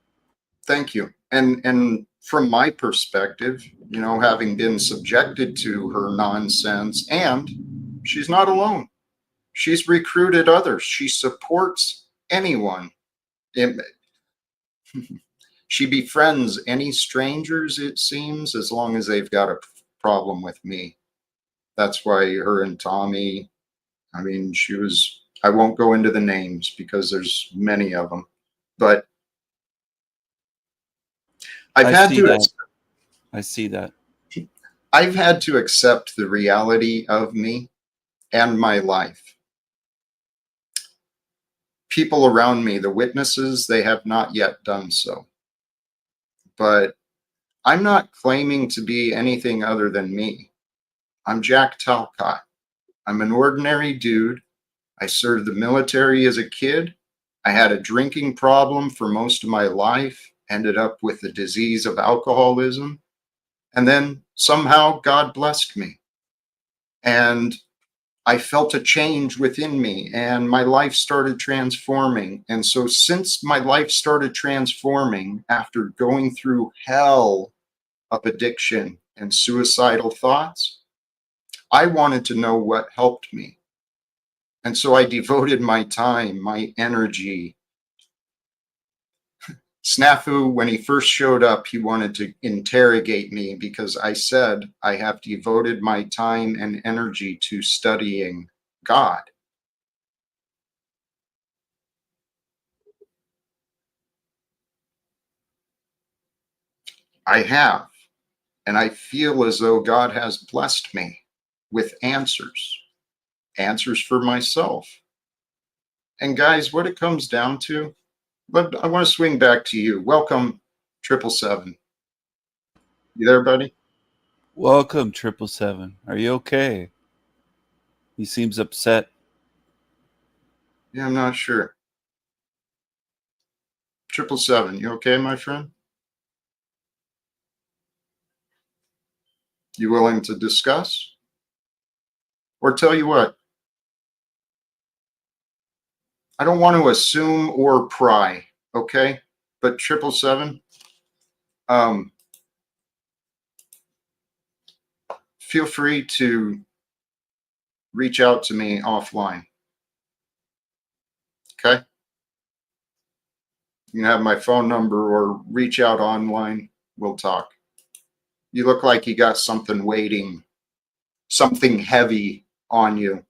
Thank you. And from my perspective, you know, having been subjected to her nonsense, and she's not alone. She's recruited others. She supports anyone. She befriends any strangers, it seems, as long as they've got a problem with me. That's why her and Tommy, I mean, I won't go into the names because there's many of them, but I see that. I've had to accept the reality of me and my life. People around me, the witnesses, they have not yet done so. But I'm not claiming to be anything other than me. I'm Jack Talcott. I'm an ordinary dude. I served the military as a kid. I had a drinking problem for most of my life, ended up with the disease of alcoholism. And then somehow God blessed me. And I felt a change within me and my life started transforming. And so since my life started transforming after going through hell of addiction and suicidal thoughts, I wanted to know what helped me. And so I devoted my time, my energy. Snafu, when he first showed up, he wanted to interrogate me because I said I have devoted my time and energy to studying God. I have, and I feel as though God has blessed me with answers for myself. And guys, what it comes down to, but I want to swing back to you. Welcome, 777. You there, buddy? Welcome, 777. Are you okay? He seems upset. Yeah, I'm not sure. 777, you okay, my friend? You willing to discuss? Or tell you what, I don't want to assume or pry, okay? But 777, feel free to reach out to me offline. Okay? You can have my phone number or reach out online. We'll talk. You look like you got something waiting, something heavy on you.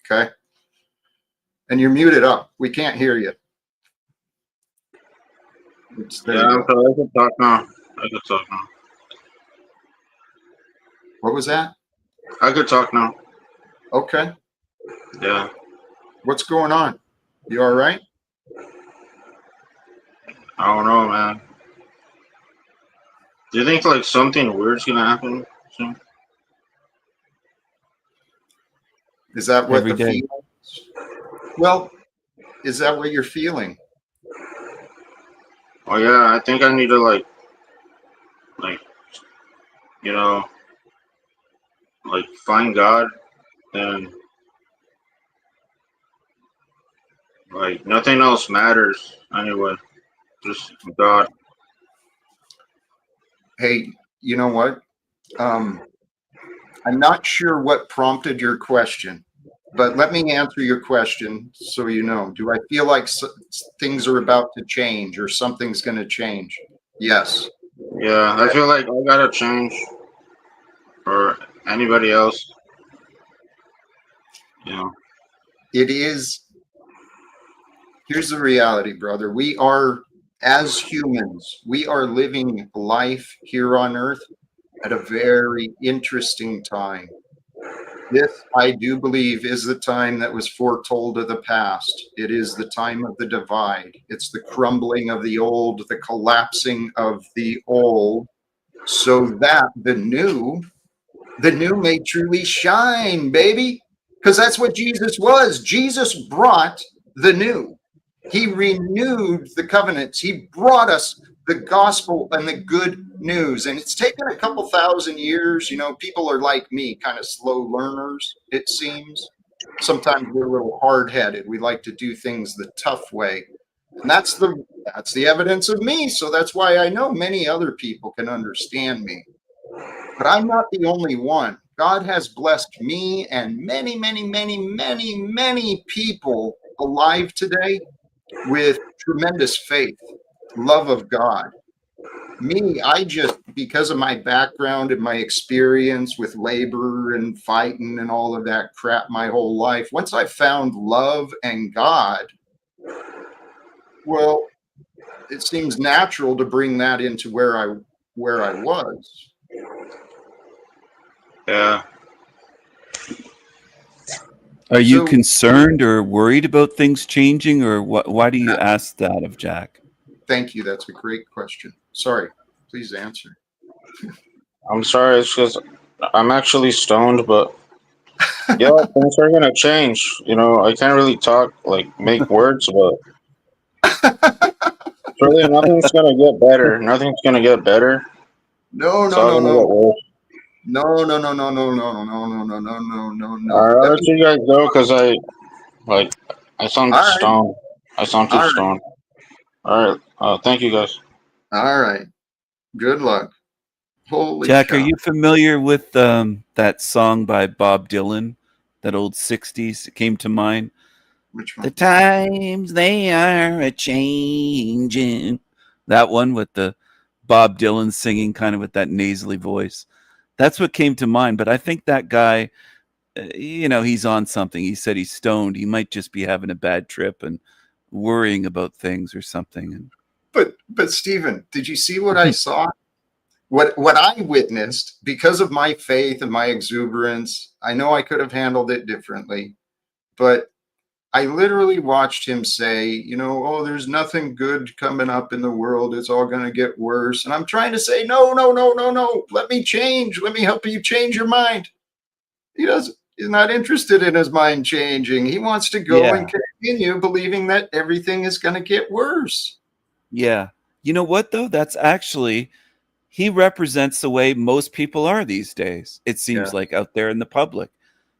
Okay? And you're muted up. We can't hear you. Yeah, I'm sorry. I can talk now. What was that? I could talk now. Okay. Yeah. What's going on? You all right? I don't know, man. Do you think like something weird's gonna happen soon? Is that what Every the day. feeling? Well, is that what you're feeling? Oh yeah, I think I need to like, you know, like find God and like nothing else matters anyway. Just God. Hey, you know what? I'm not sure what prompted your question, but let me answer your question so you know. Do I feel like things are about to change or something's going to change? Yes. Yeah, I feel like I gotta change, or anybody else. You know. It is. Here's the reality, brother. We are, as humans, we are living life here on earth at a very interesting time. This, I do believe, is the time that was foretold of the past. It is the time of the divide. It's the crumbling of the old, the collapsing of the old, so that the new may truly shine, baby. Because that's what Jesus was. Jesus brought the new. He renewed the covenants. He brought us the gospel and the good news. And it's taken a couple thousand years. You know, people are like me, kind of slow learners, it seems. Sometimes we're a little hard-headed. We like to do things the tough way. And that's the evidence of me. So that's why I know many other people can understand me. But I'm not the only one. God has blessed me and many, many, many, many, many people alive today with tremendous faith, love of God. Me, I just, because of my background and my experience with labor and fighting and all of that crap my whole life, once I found love and God, well, it seems natural to bring that into where I was. Yeah. Are you So, concerned or worried about things changing, or what? Why do you ask that of Jack? thank you. That's a great question. Sorry. Please answer. I'm sorry. It's because I'm actually stoned, but yeah, things are gonna change. You know, I can't really talk like make words, but really nothing's gonna get better. Nothing's gonna get better. No, It's no, all no, gonna no. get worse. No, no, no, no, no, no, no, no, no, no, no, no, no. I'll Let let me. you guys go because I sound All right, stoned. I sound too all right, stoned. All right. Thank you guys. all right. Good luck. Holy Jack, are cow! you familiar with that song by Bob Dylan, that old '60s? It came to mind. Which The one? times they are a changing. That one with the Bob Dylan singing kind of with that nasally voice. That's what came to mind. But I think that guy, he's on something. He said he's stoned. He might just be having a bad trip and worrying about things or something. But Stephen, did you see what I saw? What I witnessed because of my faith and my exuberance? I know I could have handled it differently, but I literally watched him say, oh, there's nothing good coming up in the world. It's all going to get worse. And I'm trying to say, no, no, no, no, no. Let me change. Let me help you change your mind. He's not interested in his mind changing. He wants to go Yeah. and continue believing that everything is going to get worse. Yeah. You know what, though? That's actually, he represents the way most people are these days. It seems Yeah. like out there in the public.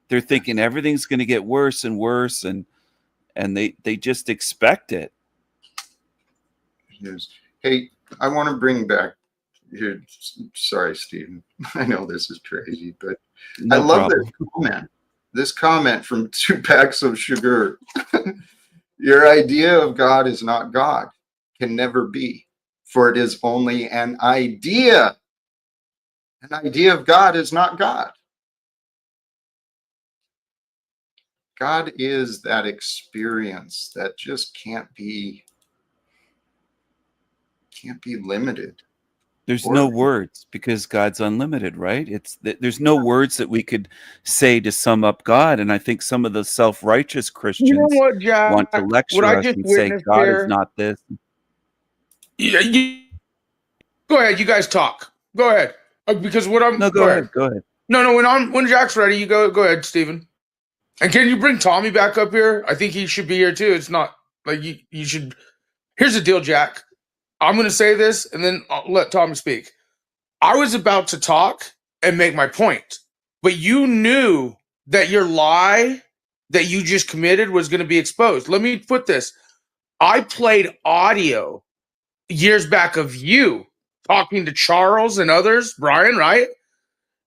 They're thinking everything's going to get worse and worse, and they just expect it. Hey, I want to bring back here. Sorry, Stephen. I know this is crazy, but I No love problem. this comment. This comment from 2 packs of sugar. Your idea of God is not God, can never be, for it is only an idea. An idea of God is not God. God is that experience that just can't be limited. There's Or no words because God's unlimited, right? There's no words that we could say to sum up God, and I think some of the self-righteous You know Christians what, want to Jack? What lecture I us just and say witnessed God is here. not this. Yeah, go ahead. You guys talk. Go ahead. Because what I'm. No, Go go ahead. ahead. Go ahead. No. When Jack's ready, you go. Go ahead, Steven. And can you bring Tommy back up here? I think he should be here too. It's not like you should. Here's the deal, Jack. I'm going to say this, and then I'll let Tommy speak. I was about to talk and make my point, but you knew that your lie that you just committed was going to be exposed. Let me put this. I played audio years back of you talking to Charles and others, Brian, right?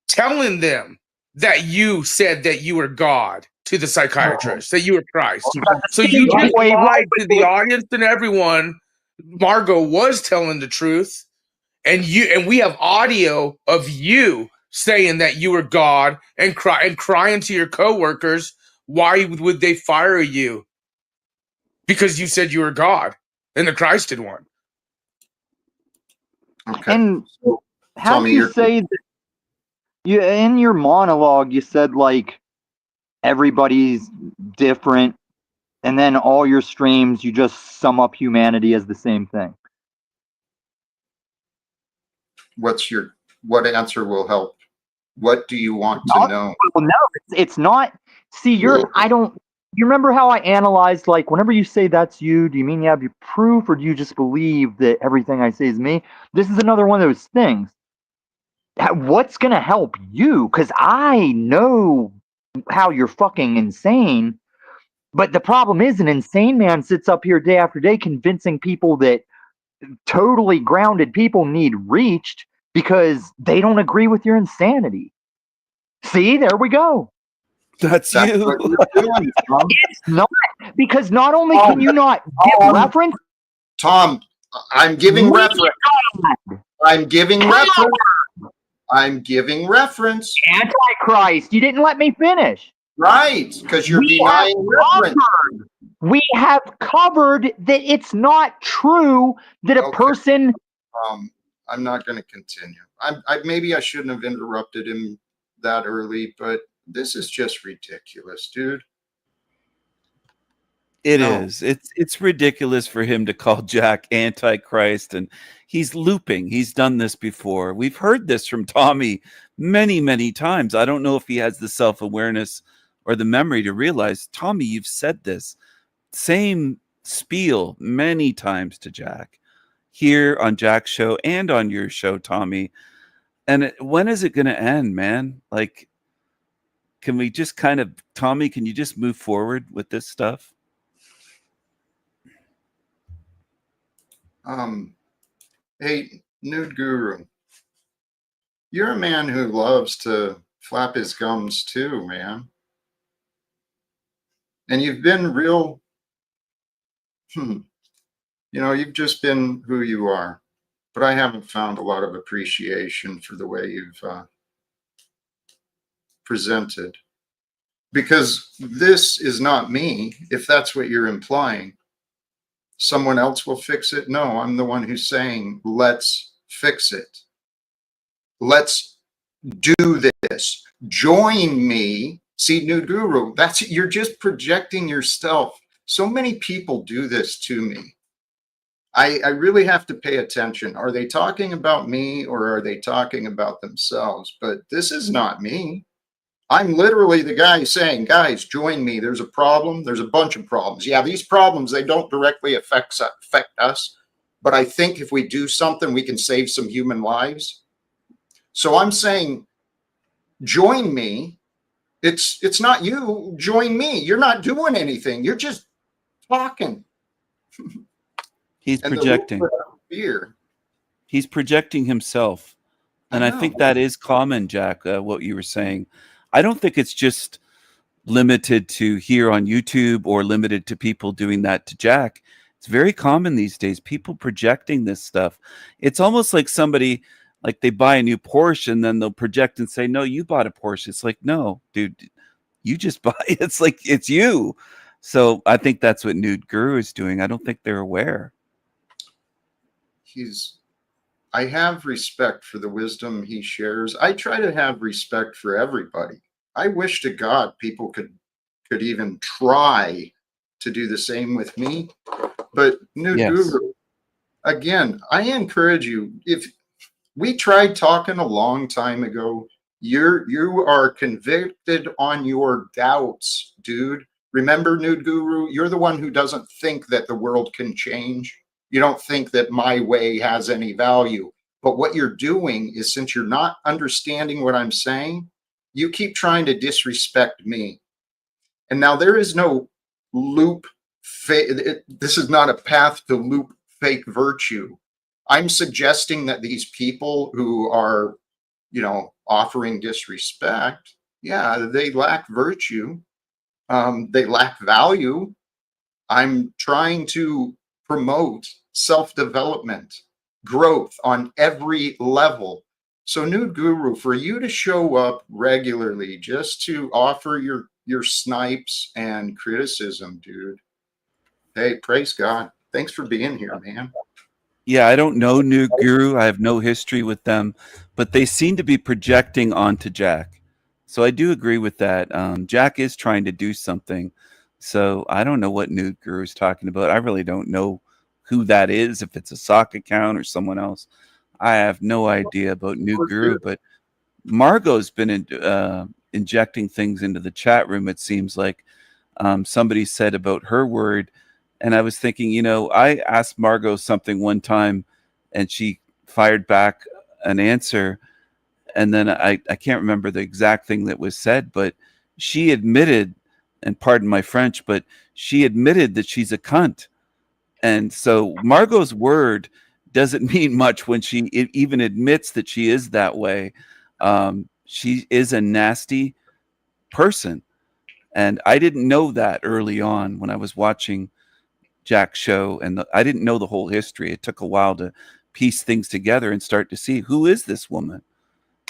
Telling them that you said that you were God to the psychiatrist, that you were Christ. So you Wait, just wait, lied wait, to the audience and everyone. Margot was telling the truth, and we have audio of you saying that you were God and crying to your coworkers. Why would they fire you? Because you said you were God and the Christed one. Okay. And So, how Tommy, do you you're say that you in your monologue you said like everybody's different, and then all your streams you just sum up humanity as the same thing? what answer will help? What do you want to know? Well, no, it's not. See, I don't. You remember how I analyzed, like, whenever you say that's you, do you mean you have your proof, or do you just believe that everything I say is me? This is another one of those things. What's going to help you? Because I know how you're fucking insane. But the problem is, an insane man sits up here day after day convincing people that totally grounded people need reached because they don't agree with your insanity. See, there we go. That's That's you. what you're doing, Tom. It's not, because not only can you not give reference, Tom, I'm giving reference. I'm giving reference. I'm giving reference. Antichrist, you didn't let me finish. Right, because you're denying reference. We have covered that it's not true that a Okay. person. I'm not going to continue. Maybe I shouldn't have interrupted him that early, but this is just ridiculous, dude. It is. It's ridiculous for him to call Jack Antichrist, and he's looping. He's done this before. We've heard this from Tommy many, many times. I don't know if he has the self-awareness or the memory to realize, Tommy, you've said this same spiel many times to Jack here on Jack's show and on your show, Tommy. And when is it going to end, man? Like, can we just kind of, Tommy, can you just move forward with this stuff? Hey, Nude Guru, you're a man who loves to flap his gums too, man. And you've been real, you've just been who you are. But I haven't found a lot of appreciation for the way you've presented. Because this is not me, if that's what you're implying. Someone else will fix it. No, I'm the one who's saying, let's fix it. Let's do this. Join me. See, Nude Guru, you're just projecting yourself. So many people do this to me. I really have to pay attention. Are they talking about me or are they talking about themselves? But this is not me. I'm literally the guy saying, guys, join me. There's a problem. There's a bunch of problems. Yeah, these problems, they don't directly affect us. But I think if we do something, we can save some human lives. So I'm saying, join me. It's not you. Join me. You're not doing anything. You're just talking. He's projecting. Fear. He's projecting himself. And I think that is common, Jack, what you were saying. I don't think it's just limited to here on YouTube or limited to people doing that to Jack. It's very common these days, people projecting this stuff. It's almost like somebody, like they buy a new Porsche and then they'll project and say, no, you bought a Porsche. It's like, no, dude, you just buy it. It's like, it's you. So I think that's what Nude Guru is doing. I don't think they're aware. I have respect for the wisdom he shares. I try to have respect for everybody. I wish to God people could even try to do the same with me. But Nude Guru, again, I encourage you, if we tried talking a long time ago, you are convicted on your doubts, dude. Remember, Nude Guru, you're the one who doesn't think that the world can change. You don't think that my way has any value. But what you're doing is, since you're not understanding what I'm saying, you keep trying to disrespect me. And now there is no loop. This is not a path to loop fake virtue. I'm suggesting that these people who are, offering disrespect, Yeah, they lack virtue. They lack value. I'm trying to promote self-development, growth on every level. So, Nude Guru, for you to show up regularly just to offer your snipes and criticism, dude. Hey, praise God. Thanks for being here, man. Yeah, I don't know New Guru. I have no history with them, but they seem to be projecting onto Jack. So I do agree with that. Jack is trying to do something. So I don't know what New Guru is talking about. I really don't know who that is, if it's a sock account or someone else. I have no idea about New Guru, but Margot's been injecting things into the chat room, it seems like. Somebody said about her word, and I was thinking, I asked Margot something one time, and she fired back an answer, and then I can't remember the exact thing that was said, but she admitted, and pardon my French, but she admitted that she's a cunt. And so Margot's word doesn't mean much when she even admits that she is that way. She is a nasty person. And I didn't know that early on when I was watching Jack's show. And I didn't know the whole history. It took a while to piece things together and start to see, who is this woman?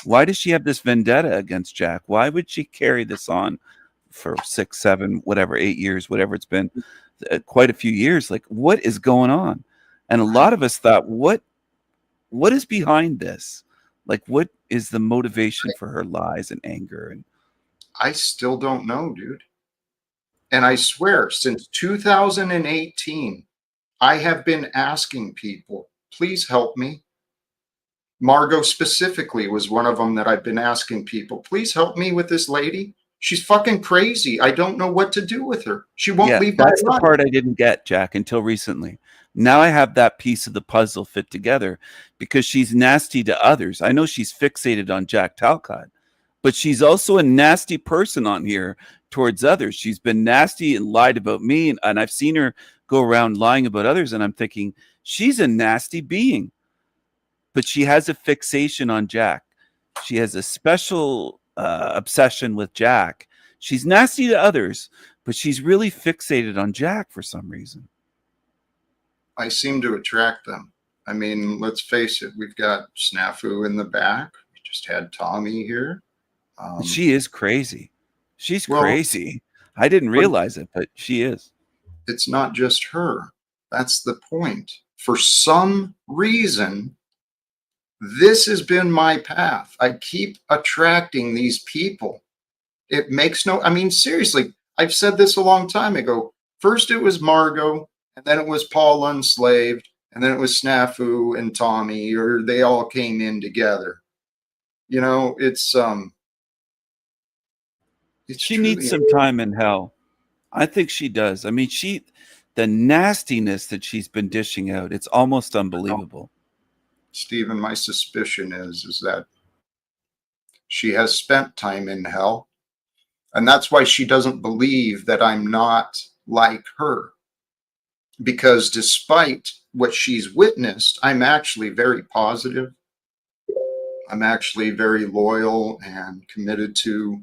Why does she have this vendetta against Jack? Why would she carry this on for 6, 7, whatever, 8 years, whatever it's been, quite a few years? Like, what is going on? And a lot of us thought, what is behind this? Like, what is the motivation for her lies and anger? And I still don't know, dude. And I swear, since 2018, I have been asking people, please help me. Margot specifically was one of them that I've been asking people, please help me with this lady. She's fucking crazy. I don't know what to do with her. She won't yeah, leave my that's the life. part I didn't get, Jack, until recently. Now I have that piece of the puzzle fit together, because she's nasty to others. I know she's fixated on Jack Talcott, but she's also a nasty person on here towards others. She's been nasty and lied about me, and I've seen her go around lying about others, and I'm thinking, she's a nasty being. But she has a fixation on Jack. She has a special obsession with Jack. She's nasty to others, but she's really fixated on Jack for some reason. I seem to attract them. I mean, let's face it, we've got Snafu in the back. We just had Tommy here. She is crazy. She's crazy. I didn't realize it, but she is. It's not just her. That's the point. For some reason, this has been my path. I keep attracting these people. It makes no, I mean, seriously, I've said this a long time ago. First it was Margot, and then it was Paul Unslaved, and then it was Snafu and Tommy, or they all came in together. It's she needs some time in hell. I think she does. I mean, the nastiness that she's been dishing out, it's almost unbelievable. Stephen, my suspicion is that she has spent time in hell, and that's why she doesn't believe that I'm not like her. Because despite what she's witnessed, I'm actually very positive. I'm actually very loyal and committed to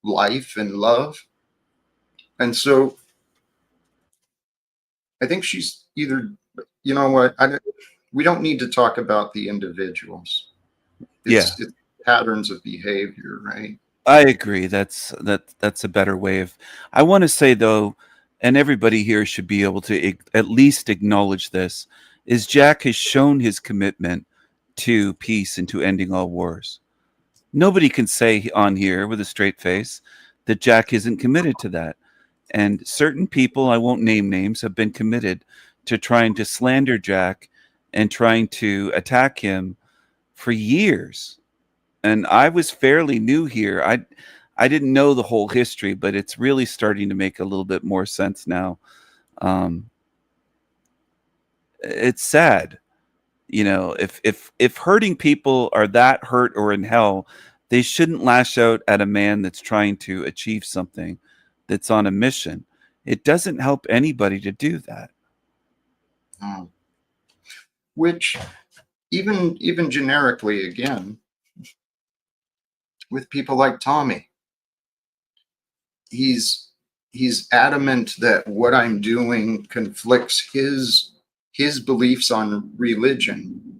life and love. And so I think she's either, you know what, we don't need to talk about the individuals. It's patterns of behavior, right? I agree. That's a better way of. I want to say though, and everybody here should be able to at least acknowledge this, is Jack has shown his commitment to peace and to ending all wars. Nobody can say on here with a straight face that Jack isn't committed to that. And certain people, I won't name names, have been committed to trying to slander Jack and trying to attack him for years. And I was fairly new here. I didn't know the whole history, but it's really starting to make a little bit more sense now. It's sad. If hurting people are that hurt or in hell, they shouldn't lash out at a man that's trying to achieve something, that's on a mission. It doesn't help anybody to do that. Which even generically, again, with people like Tommy. He's adamant that what I'm doing conflicts his beliefs on religion.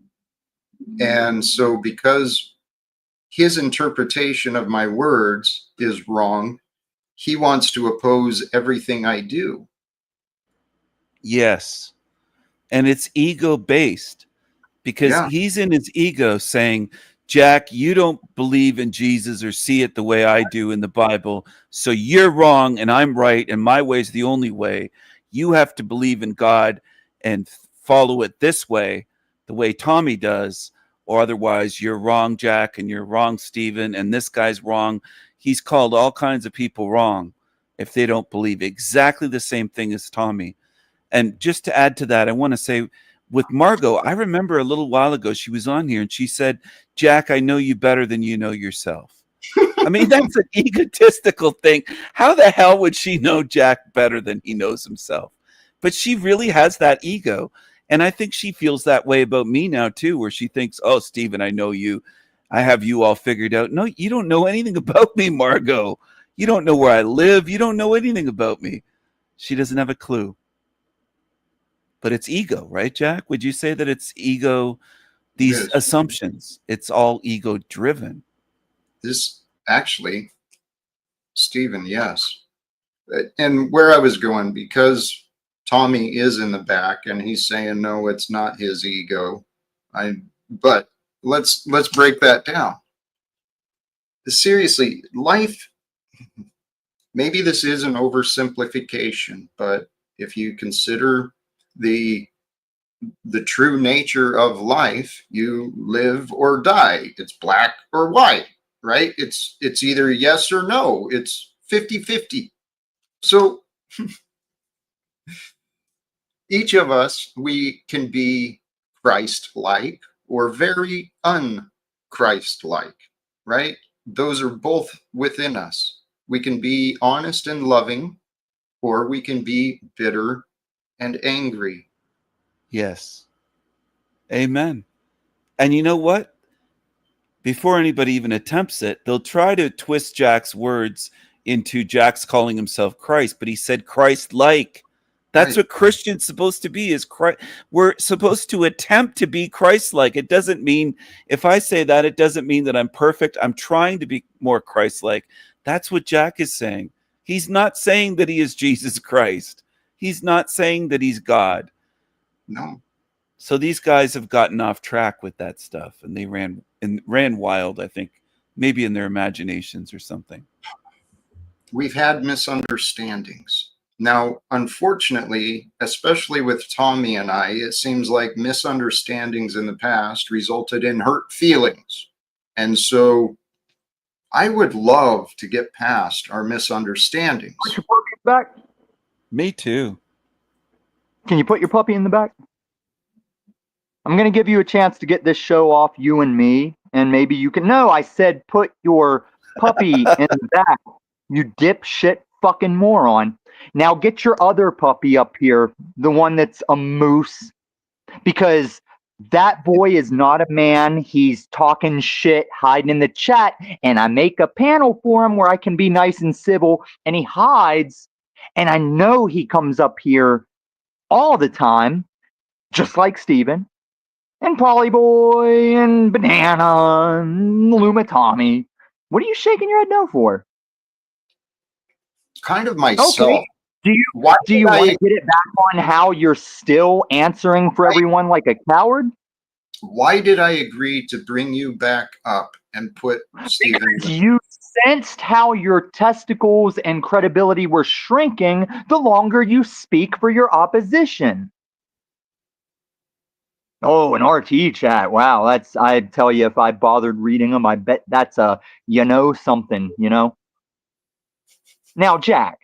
And so because his interpretation of my words is wrong, he wants to oppose everything I do. Yes. And it's ego based because Yeah. he's in his ego saying, Jack, you don't believe in Jesus or see it the way I do in the Bible. So you're wrong and I'm right. And my way is the only way. You have to believe in God and follow it this way, the way Tommy does. Or otherwise, you're wrong, Jack, and you're wrong, Stephen, and this guy's wrong. He's called all kinds of people wrong if they don't believe exactly the same thing as Tommy. And just to add to that, I want to say with Margot, I remember a little while ago, she was on here and she said, Jack, I know you better than you know yourself. I mean, that's an egotistical thing. How the hell would she know Jack better than he knows himself? But she really has that ego. And I think she feels that way about me now, too, where she thinks, oh, Stephen, I know you. I have you all figured out. No, you don't know anything about me, Margot. You don't know where I live. You don't know anything about me. She doesn't have a clue. But it's ego, right, Jack? Would you say that it's ego, these Yes. assumptions? It's all ego driven. This actually, Stephen, yes. And where I was going, because Tommy is in the back and he's saying, no, it's not his ego. But let's break that down. Seriously, life, maybe this is an oversimplification, but if you consider the true nature of life, you live or die. It's black or white, right? It's either yes or no. It's 50-50. So each of us, we can be Christ-like or very un-Christ-like, right? Those are both within us. We can be honest and loving, or we can be bitter and angry. Yes. Amen. And you know what? Before anybody even attempts it, they'll try to twist Jack's words into Jack's calling himself Christ, but he said Christ-like. That's Right. what Christians supposed to be, is Christ. We're supposed to attempt to be Christ-like. It doesn't mean, if I say that, it doesn't mean that I'm perfect. I'm trying to be more Christ-like. That's what Jack is saying. He's not saying that he is Jesus Christ. He's not saying that he's God. No. So these guys have gotten off track with that stuff, and they ran wild, I think, maybe in their imaginations or something. We've had misunderstandings. Now, unfortunately, especially with Tommy and I, it seems like misunderstandings in the past resulted in hurt feelings. And so I would love to get past our misunderstandings. Put your puppy in the back. Me too. Can you put your puppy in the back? I'm going to give you a chance to get this show off you and me, and maybe you can. No, I said put your puppy in the back, you dipshit fucking moron. Now get your other puppy up here, the one that's a moose, because that boy is not a man. He's talking shit, hiding in the chat, and I make a panel for him where I can be nice and civil, and he hides, and I know he comes up here all the time, just like Steven. And Polly Boy, and Banana, and Luma Tommy. What are you shaking your head no for? Kind of myself. Okay. Do you Why want to get it back on how you're still answering for everyone like a coward? Why did I agree to bring you back up and put Stephen? Because you sensed how your testicles and credibility were shrinking the longer you speak for your opposition. Oh, an RT chat. Wow, that's, I'd tell you, if I bothered reading them, I bet that's a, something, Now, Jack,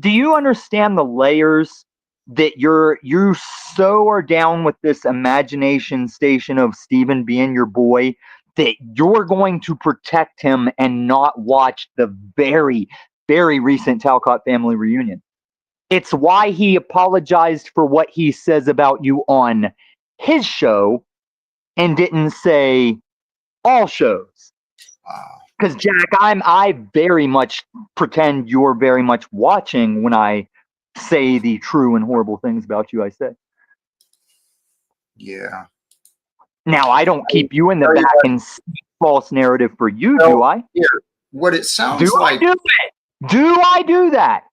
do you understand the layers that you so are down with this imagination station of Steven being your boy that you're going to protect him and not watch the very, very recent Talcott family reunion? It's why he apologized for what he says about you on his show and didn't say all shows. Because Jack, I very much pretend you're very much watching when I say the true and horrible things about you. I say. Yeah. Now I don't keep you in the Tell you back what, and speak false narrative for you, so, do I? here, what it Do sounds I like, do it? Do I do that?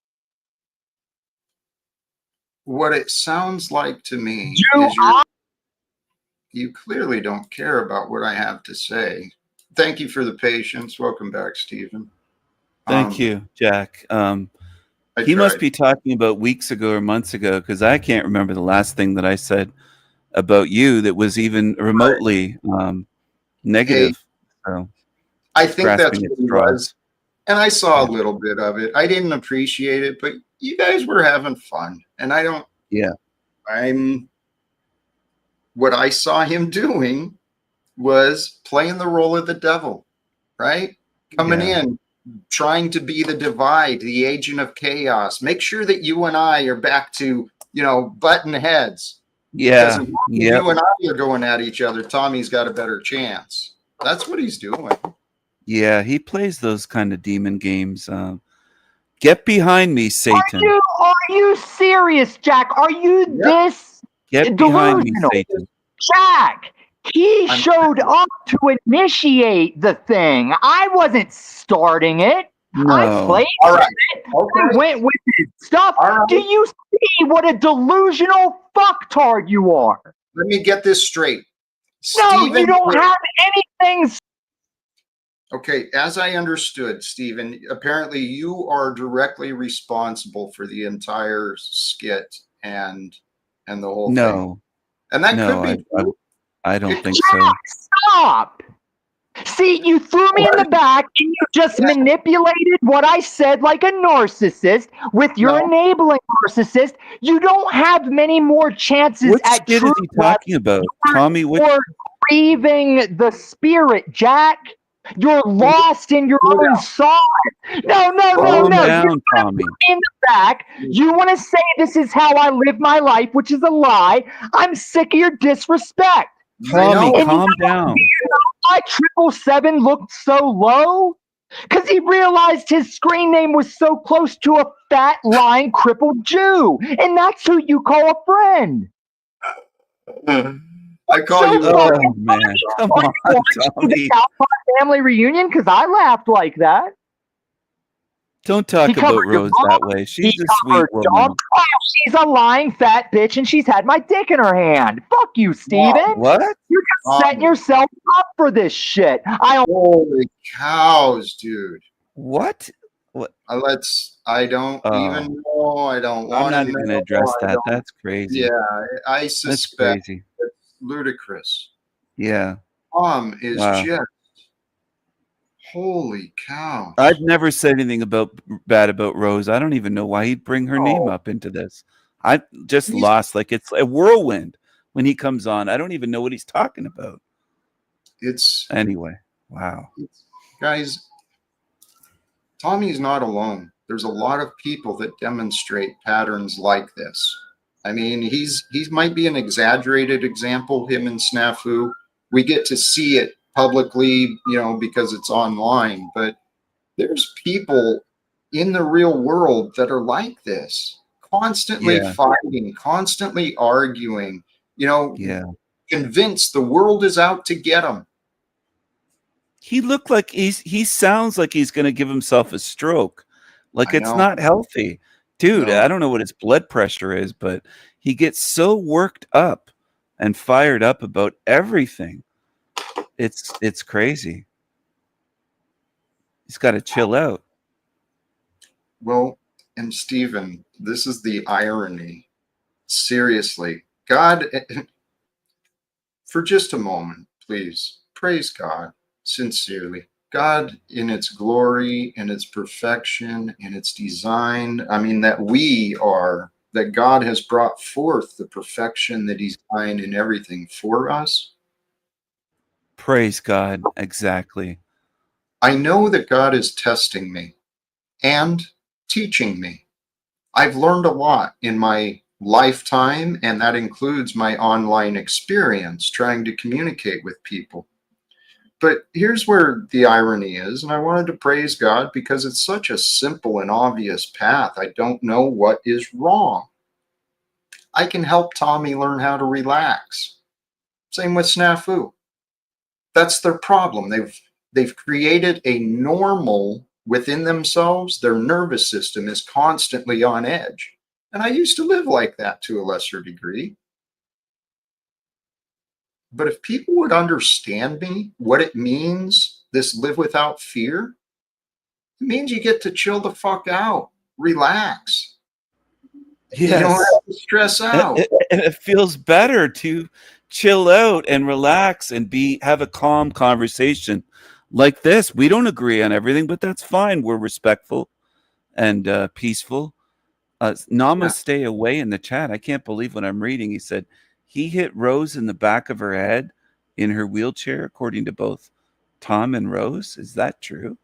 what it sounds like to me Do is I? you clearly don't care about what I have to say. Thank you for the patience. Welcome back, Stephen. Thank you, Jack. I He must tried. be talking about weeks ago or months ago, because I can't remember the last thing that I said about you that was even remotely Hey, negative. So I think that's grasping at what he straws. was. And I saw Yeah. a little bit of it. I didn't appreciate it, but you guys were having fun. And Yeah. what I saw him doing was playing the role of the devil, right? Coming Yeah. in, trying to be the divide, the agent of chaos. Make sure that you and I are back to, button heads. Because Yeah. as long as Yep. you and I are going at each other, Tommy's got a better chance. That's what he's doing. Yeah. He plays those kind of demon games. Get behind me, Satan. Are you serious, Jack? Are you Yep. this Get behind me, delusional? Satan. Jack, he I'm- showed up to initiate the thing. I wasn't starting it. I No. played All right. it. Okay. I went with his stuff. All right. Do you see what a delusional fucktard you are? Let me get this straight. No, Stephen, you don't have anything. okay, as I understood, Stephen, apparently you are directly responsible for the entire skit and the whole thing. No. And that could No. be true. I don't It- think so. Jack, stop. See, you threw me in the back and you just manipulated what I said like a narcissist with your No. enabling narcissist. You don't have many more chances What at skit truth is he talking about? Tommy, what? or grieving the spirit, Jack. You're lost in your own song. No. Calm You down, Tommy. in the back. You want to say this is how I live my life, which is a lie. I'm sick of your disrespect. Tommy, know. calm down. Why 777 looked so low? Because he realized his screen name was so close to a fat, lying, crippled Jew. And that's who you call a friend. I call So you. Oh, man. Come on, Tommy. The Talcott family reunion? Because I laughed like that. Don't talk He about covered your Rose mom. that way. She's He a sweet covered woman. dog. Oh, she's a lying fat bitch and she's had my dick in her hand. Fuck you, Steven. What? You're just setting yourself up for this shit. Holy cows, dude. What? I don't even know. I don't want I'm not even going to address that. That's crazy. Yeah, I That's suspect crazy. it's ludicrous. Yeah. Tom is Wow. just holy cow. I've never said anything bad about Rose. I don't even know why he'd bring her name up into this. I just lost. Like, it's a whirlwind when he comes on. I don't even know what he's talking about. Anyway. Wow. Guys, Tommy's not alone. There's a lot of people that demonstrate patterns like this. I mean, he might be an exaggerated example, him and Snafu. We get to see it publicly, because it's online, but there's people in the real world that are like this, constantly fighting, constantly arguing, convinced the world is out to get them. He looked like he sounds like he's going to give himself a stroke. Like, it's not healthy. Dude, I don't know what his blood pressure is, but he gets so worked up and fired up about everything. It's crazy. He's got to chill out. Well, and Stephen, this is the irony. Seriously, God, for just a moment, please, praise God sincerely. God, in its glory, in its perfection, in its design, that God has brought forth the perfection that He's designed in everything for us. Praise God. Exactly. I know that God is testing me and teaching me. I've learned a lot in my lifetime, and that includes my online experience trying to communicate with people. But here's where the irony is, and I wanted to praise God because it's such a simple and obvious path. I don't know what is wrong. I can help Tommy learn how to relax. Same with Snafu. That's their problem. They've created a normal within themselves. Their nervous system is constantly on edge. And I used to live like that to a lesser degree. But if people would understand me, what it means, this live without fear, it means you get to chill the fuck out, relax. Yes. You don't have to stress out. And it feels better to chill out and relax and have a calm conversation like this. We don't agree on everything, but that's fine. We're respectful and peaceful. Namaste away in the chat. I can't believe what I'm reading. He said he hit Rose in the back of her head in her wheelchair, according to both Tom and Rose. Is that true?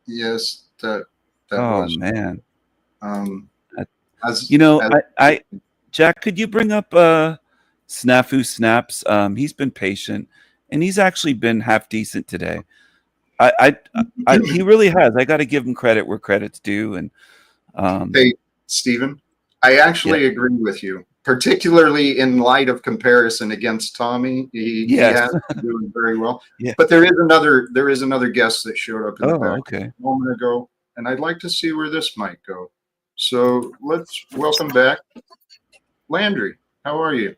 Yes, that Oh was. man. As, Jack, could you bring up Snafu Snaps? He's been patient, and he's actually been half decent today. He really has. I got to give him credit where credit's due. And hey, Stephen, I actually agree with you, particularly in light of comparison against Tommy. He has been doing very well. Yeah. But there is another guest that showed up in the back okay. a moment ago, and I'd like to see where this might go. So let's welcome back Landry. How are you?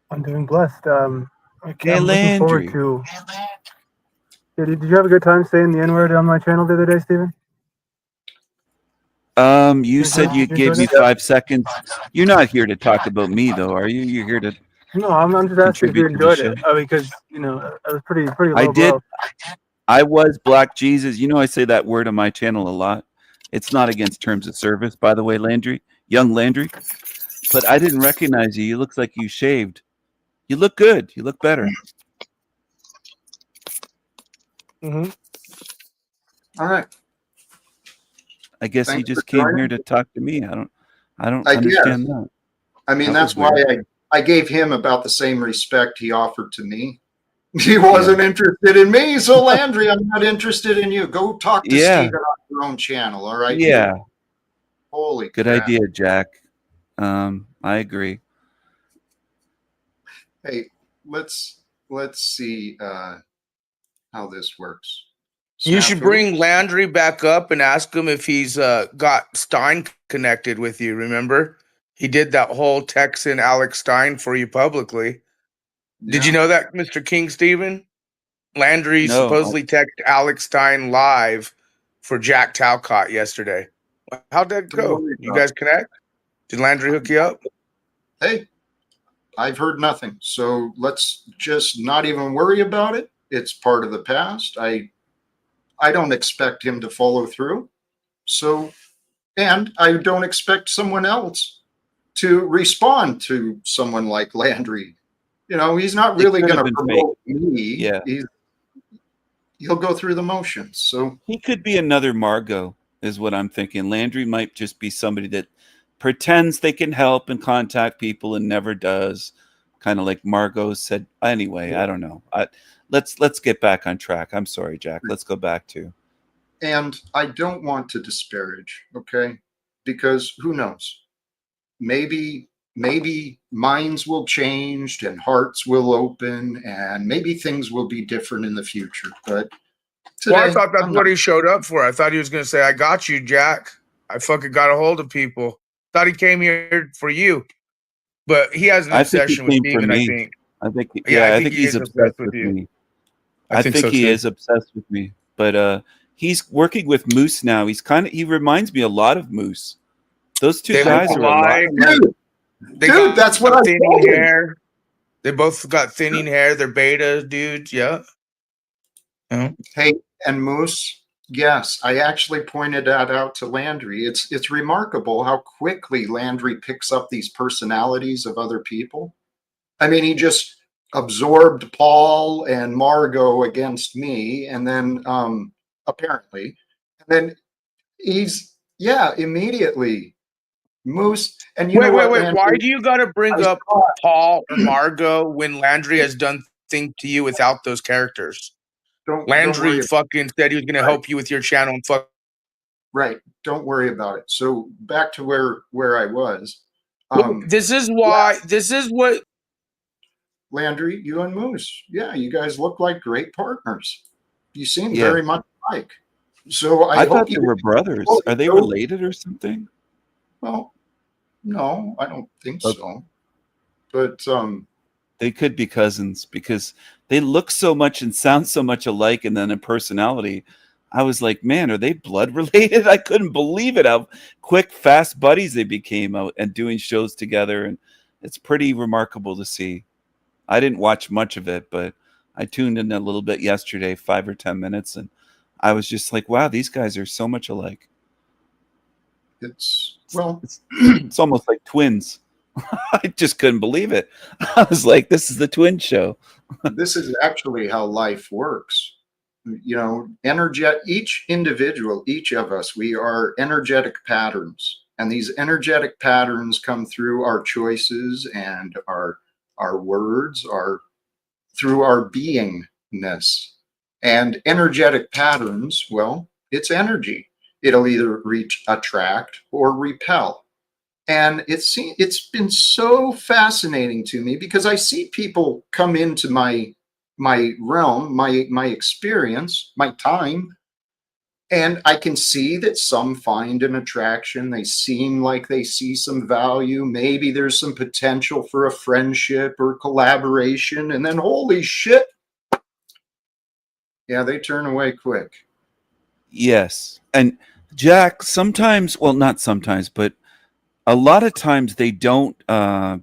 I'm doing blessed. I'm Hey, looking forward to. Yeah, did you have a good time saying the N-word on my channel the other day, Stephen? You said you gave me 5 seconds. You're not here to talk about me, though, are you? You're here to. No, I'm just asking if you enjoyed it. Because I was pretty low. I did. I was Black Jesus. I say that word on my channel a lot. It's not against terms of service, by the way, Landry, young Landry. But I didn't recognize you. You look like you shaved. You look good. You look better. Mm-hmm. All right. I guess you just came here to talk to me. I don't understand that. I mean, that's why I gave him about the same respect he offered to me. He wasn't interested in me, so Landry, I'm not interested in you. Go talk to Steven on your own channel, all right? Yeah. Holy good crap. idea, Jack. I agree. Hey, let's see how this works. You should bring Landry back up and ask him if he's got Stein connected with you. Remember, he did that whole Texan Alex Stein for you publicly. Yeah. Did you know that, Mr. King Stephen? Landry supposedly texted Alex Stein live for Jack Talcott yesterday. How'd that go? You guys connect? Did Landry hook you up? Hey, I've heard nothing. So let's just not even worry about it. It's part of the past. I don't expect him to follow through. So, and I don't expect someone else to respond to someone like Landry. He's not really going to promote me. Yeah. He'll go through the motions. So he could be another Margot, is what I'm thinking. Landry might just be somebody that pretends they can help and contact people and never does. Kind of like Margot said. Anyway, I don't know. Let's get back on track. I'm sorry, Jack. Let's go back to. And I don't want to disparage, okay? Because who knows? Maybe minds will change and hearts will open and maybe things will be different in the future. But today, I thought that's what he showed up for. I thought he was going to say, I got you, Jack. I fucking got a hold of people. Thought he came here for you. But he has an obsession with Steven, I think. I think he's obsessed with me. I think he is obsessed with me. But he's working with Moose now. He reminds me a lot of Moose. Those two guys are a lot. Dude, that's what I'm thinning hair. They both got thinning hair. They're beta dudes. Yeah. Hey, and Moose, yes, I actually pointed that out to Landry. It's remarkable how quickly Landry picks up these personalities of other people. I mean, he just absorbed Paul and Margot against me, and then apparently, and then he's immediately Moose. And you know Wait. what, Why Landry? do you got to bring I up saw- Paul or Margot when Landry has done things to you without those characters? Don't Landry worry. fucking said he was going to help you with your channel and fuck. Right. Don't worry about it. So back to where I was. This is why. This is what. Landry, you and Moose. Yeah, you guys look like great partners. You seem Yeah. very much alike. So I hope thought you they were brothers. Are they know- related or something? Well, no, I don't think Okay. so. But They could be cousins because they look so much and sound so much alike, and then in personality, I was like, man, are they blood related? I couldn't believe it how quick, fast buddies they became out and doing shows together, and it's pretty remarkable to see. I didn't watch much of it, but I tuned in a little bit yesterday, 5 or 10 minutes, and I was just like, wow, these guys are so much alike. it's It's almost like twins. I just couldn't believe it. I was like, this is the twin show. this is actually how life works. You know, each individual, each of us, we are energetic patterns. And these energetic patterns come through our choices and our words, through our beingness. And energetic patterns, well, it's energy. It'll either attract or repel. And it's been so fascinating to me because I see people come into my realm, my experience, my time, and I can see that some find an attraction. They seem like they see some value. Maybe there's some potential for a friendship or collaboration, and then holy shit, yeah, they turn away quick. Yes. And Jack, sometimes, well, not sometimes, but a lot of times they don't, how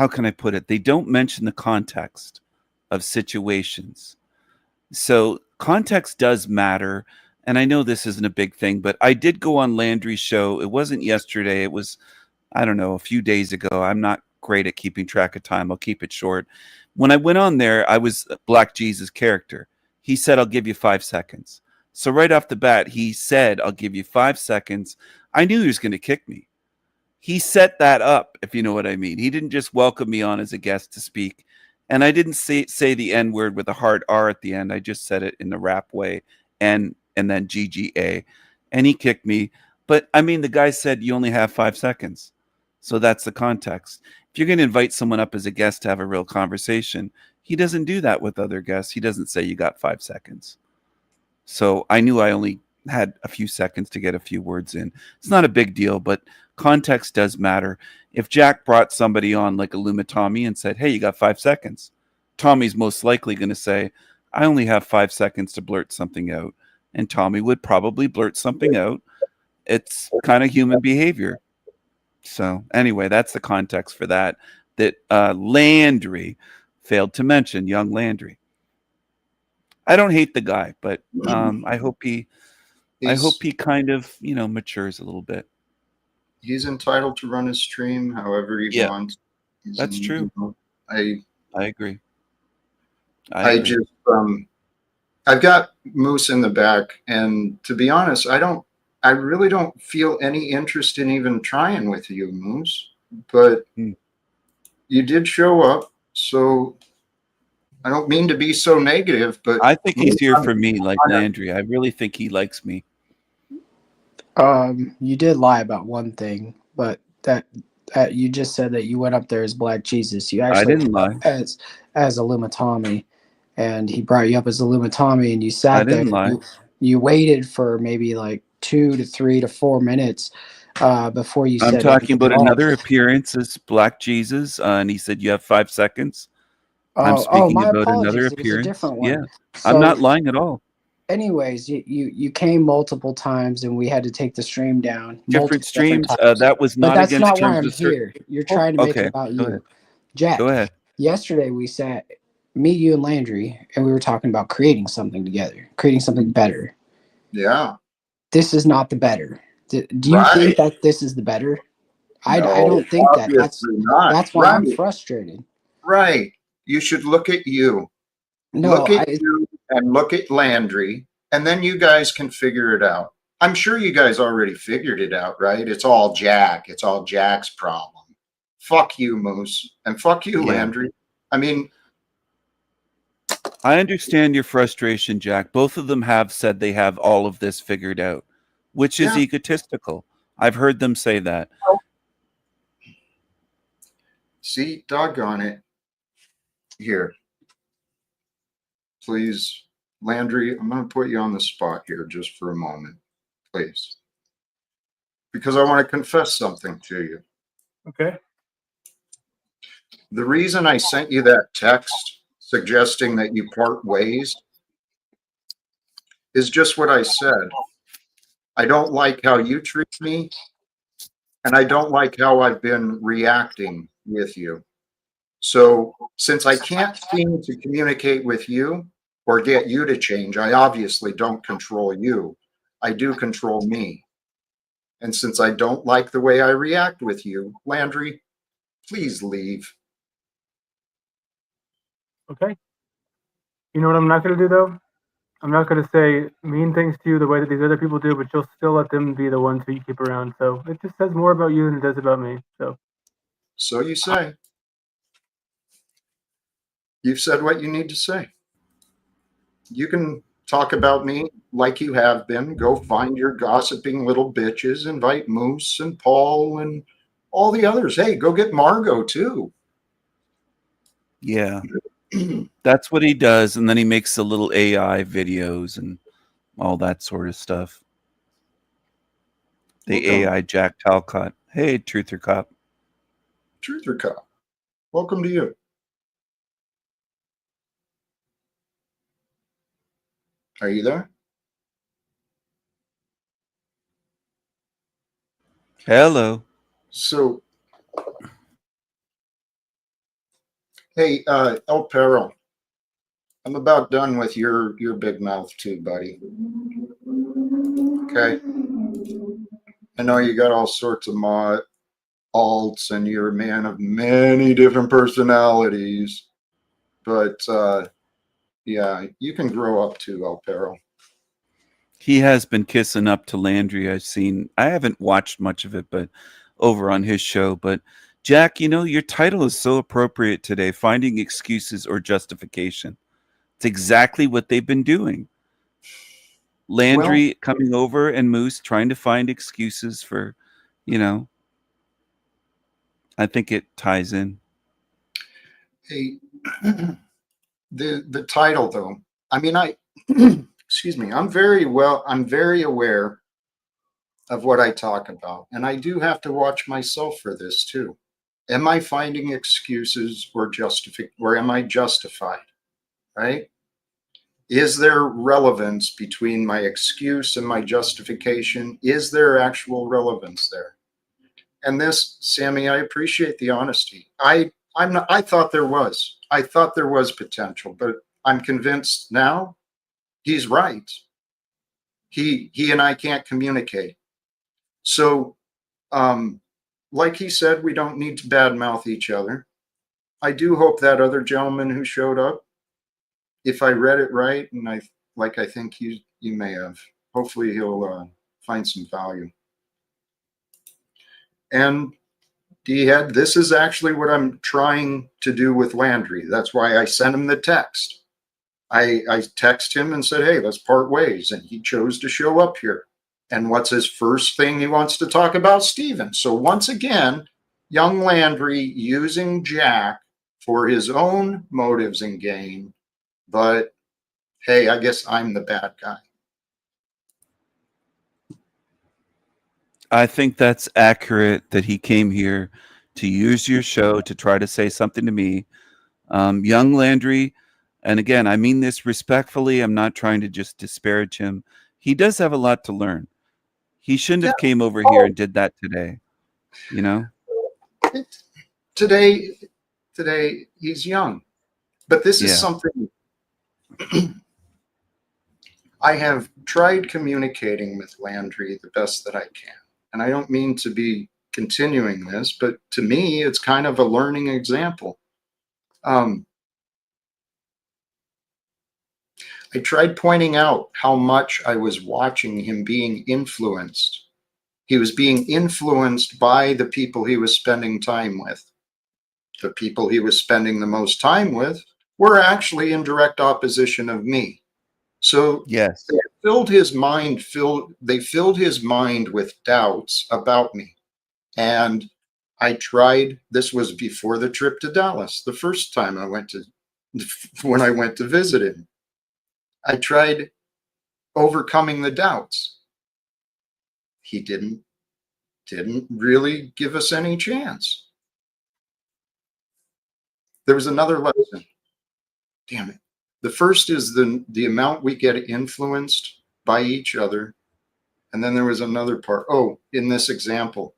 can I put it? They don't mention the context of situations. So context does matter. And I know this isn't a big thing, but I did go on Landry's show. It wasn't yesterday. It was, I don't know, a few days ago. I'm not great at keeping track of time. I'll keep it short. When I went on there, I was Black Jesus' character. He said, I'll give you 5 seconds. So right off the bat, he said, I'll give you 5 seconds. I knew he was going to kick me. He set that up, if you know what I mean. He didn't just welcome me on as a guest to speak. And I didn't say the N word with a hard R at the end. I just said it in the rap way, and then GGA. And he kicked me. But I mean, the guy said you only have 5 seconds. So that's the context. If you're going to invite someone up as a guest to have a real conversation, he doesn't do that with other guests. He doesn't say you got 5 seconds. So I knew I only had a few seconds to get a few words in. It's not a big deal, but context does matter. If Jack brought somebody on like a Tommy and said, hey, you got 5 seconds, Tommy's most likely going to say, I only have 5 seconds to blurt something out. And Tommy would probably blurt something out. It's kind of human behavior. So anyway, that's the context for that Landry failed to mention, young Landry. I don't hate the guy, but I hope he kind of, matures a little bit. He's entitled to run his stream however he wants. That's true. I agree. I just I've got Moose in the back, and to be honest, I really don't feel any interest in even trying with you, Moose. But you did show up, so I don't mean to be so negative, but I think he's here for me, like Landry. I really think he likes me. You did lie about one thing, but that you just said that you went up there as Black Jesus. You actually I didn't lie. as a Tommy, and he brought you up as a Tommy, and you sat there. Lie. You waited for maybe like 2 to 3 to 4 minutes before you said. I'm talking about another appearance as Black Jesus, and he said you have 5 seconds. I'm speaking about another appearance. It was a different one. Yeah, So, I'm not lying at all. Anyways, you came multiple times, and we had to take the stream down. Different streams. That was not but that's against not why terms I'm of certain. here. You're trying to make it about you, ahead. Jack. Go ahead. Yesterday we sat, me, you, and Landry, and we were talking about creating something together, creating something better. Yeah. This is not the better. Do you think that this is the better? I don't think that. That's why I'm frustrated. Right. You should look at you. No, look at you and look at Landry, and then you guys can figure it out. I'm sure you guys already figured it out, right? It's all Jack. It's all Jack's problem. Fuck you, Moose. And fuck you, Yeah. Landry. I mean, I understand your frustration, Jack. Both of them have said they have all of this figured out, which is yeah. egotistical. I've heard them say that. See, doggone it. Here. Please, Landry, I'm going to put you on the spot here just for a moment, please. Because I want to confess something to you. Okay. The reason I sent you that text suggesting that you part ways is just what I said. I don't like how you treat me, and I don't like how I've been reacting with you. So since I can't seem to communicate with you or get you to change, I obviously don't control you. I do control me. And since I don't like the way I react with you, Landry, please leave. Okay. You know what I'm not going to do, though? I'm not going to say mean things to you the way that these other people do, but you'll still let them be the ones who you keep around. So it just says more about you than it does about me. So you say. You've said what you need to say. You can talk about me like you have been. Go find your gossiping little bitches. Invite Moose and Paul and all the others. Hey, go get Margot too. Yeah. That's what he does. And then he makes the little AI videos and all that sort of stuff. The AI Jack Talcott. Hey, Truther Cop. Truther Cop. Welcome to you. Are you there? Hello. So, hey, El Perro, I'm about done with your big mouth too, buddy. Okay. I know you got all sorts of alts and you're a man of many different personalities, but yeah, you can grow up too, El Perro. He has been kissing up to Landry. I haven't watched much of it, but over on his show. But Jack, your title is so appropriate today, Finding Excuses or Justification. It's exactly what they've been doing. Landry coming over and Moose trying to find excuses for, I think it ties in. Hey, the title though, I mean, excuse me, I'm very aware of what I talk about, and I do have to watch myself for this too. Am I finding excuses or am I justified? Right? Is there relevance between my excuse and my justification? Is there actual relevance there? And this, Sammy, I appreciate the honesty. I thought there was. I thought there was potential, but I'm convinced now he's right. He and I can't communicate. So, like he said, we don't need to badmouth each other. I do hope that other gentleman who showed up, if I read it right, and I think you may have, hopefully he'll find some value. And D-Head, this is actually what I'm trying to do with Landry. That's why I sent him the text. I text him and said, hey, let's part ways. And he chose to show up here. And what's his first thing he wants to talk about? Steven. So once again, young Landry using Jack for his own motives and gain. But hey, I guess I'm the bad guy. I think that's accurate that he came here to use your show to try to say something to me. Young Landry, and again, I mean this respectfully. I'm not trying to just disparage him. He does have a lot to learn. He shouldn't have came over here and did that today. Today he's young. But this is something I have tried communicating with Landry the best that I can. And I don't mean to be continuing this, but to me, it's kind of a learning example. I tried pointing out how much I was watching him being influenced. He was being influenced by the people he was spending time with. The people he was spending the most time with were actually in direct opposition of me. So Yes. they filled his mind with doubts about me. And I tried, this was before the trip to Dallas, the first time when I went to visit him. I tried overcoming the doubts. He didn't really give us any chance. There was another lesson. Damn it. The first is the amount we get influenced by each other. And then there was another part. Oh, in this example,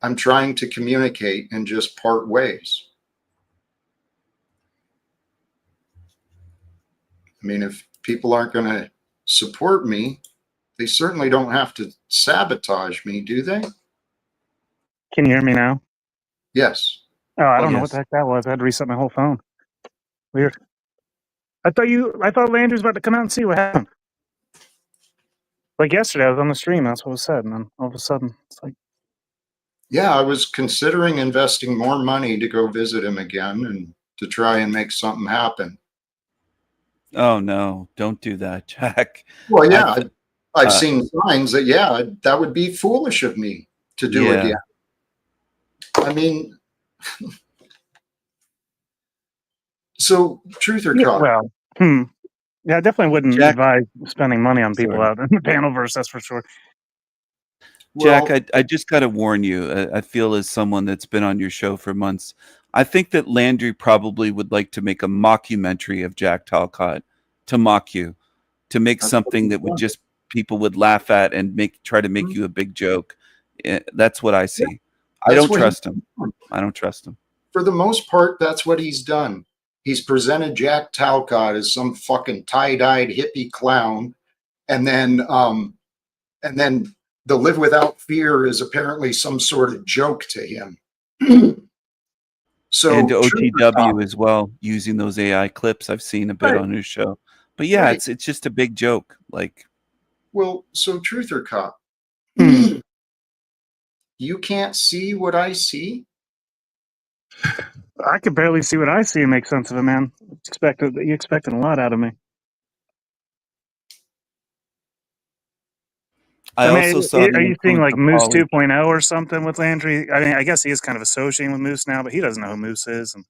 I'm trying to communicate and just part ways. I mean, if people aren't going to support me, they certainly don't have to sabotage me, do they? Can you hear me now? Yes. Oh, I don't know what the heck that was. I had to reset my whole phone. Weird. I thought Landry was about to come out and see what happened. Like yesterday, I was on the stream. That's what was said, and then all of a sudden, it's like, yeah, I was considering investing more money to go visit him again and to try and make something happen. Oh no, don't do that, Jack. Well, yeah, I've seen signs that, yeah, that would be foolish of me to do again. I mean, so truth or yeah, well, yeah, I definitely wouldn't advise spending money on people out in the Panelverse, that's for sure. Jack, I just got to warn you. I feel as someone that's been on your show for months, I think that Landry probably would like to make a mockumentary of Jack Talcott, to mock you, to make something that would just people would laugh at and try to make you a big joke. That's what I see. I don't trust him. I don't trust him. For the most part, that's what he's done. He's presented Jack Talcott as some fucking tie-dyed hippie clown, and then the live without fear is apparently some sort of joke to him. So and OTW as well, using those AI clips. I've seen a bit on his show, but yeah, it's just a big joke. Like, well, so truth or cop, you can't see what I see. I could barely see what I see and make sense of it, man. You expected a lot out of me. I also saw. Are you seeing like Moose 2.0 or something with Landry? I mean, I guess he is kind of associating with Moose now, but he doesn't know who Moose is, and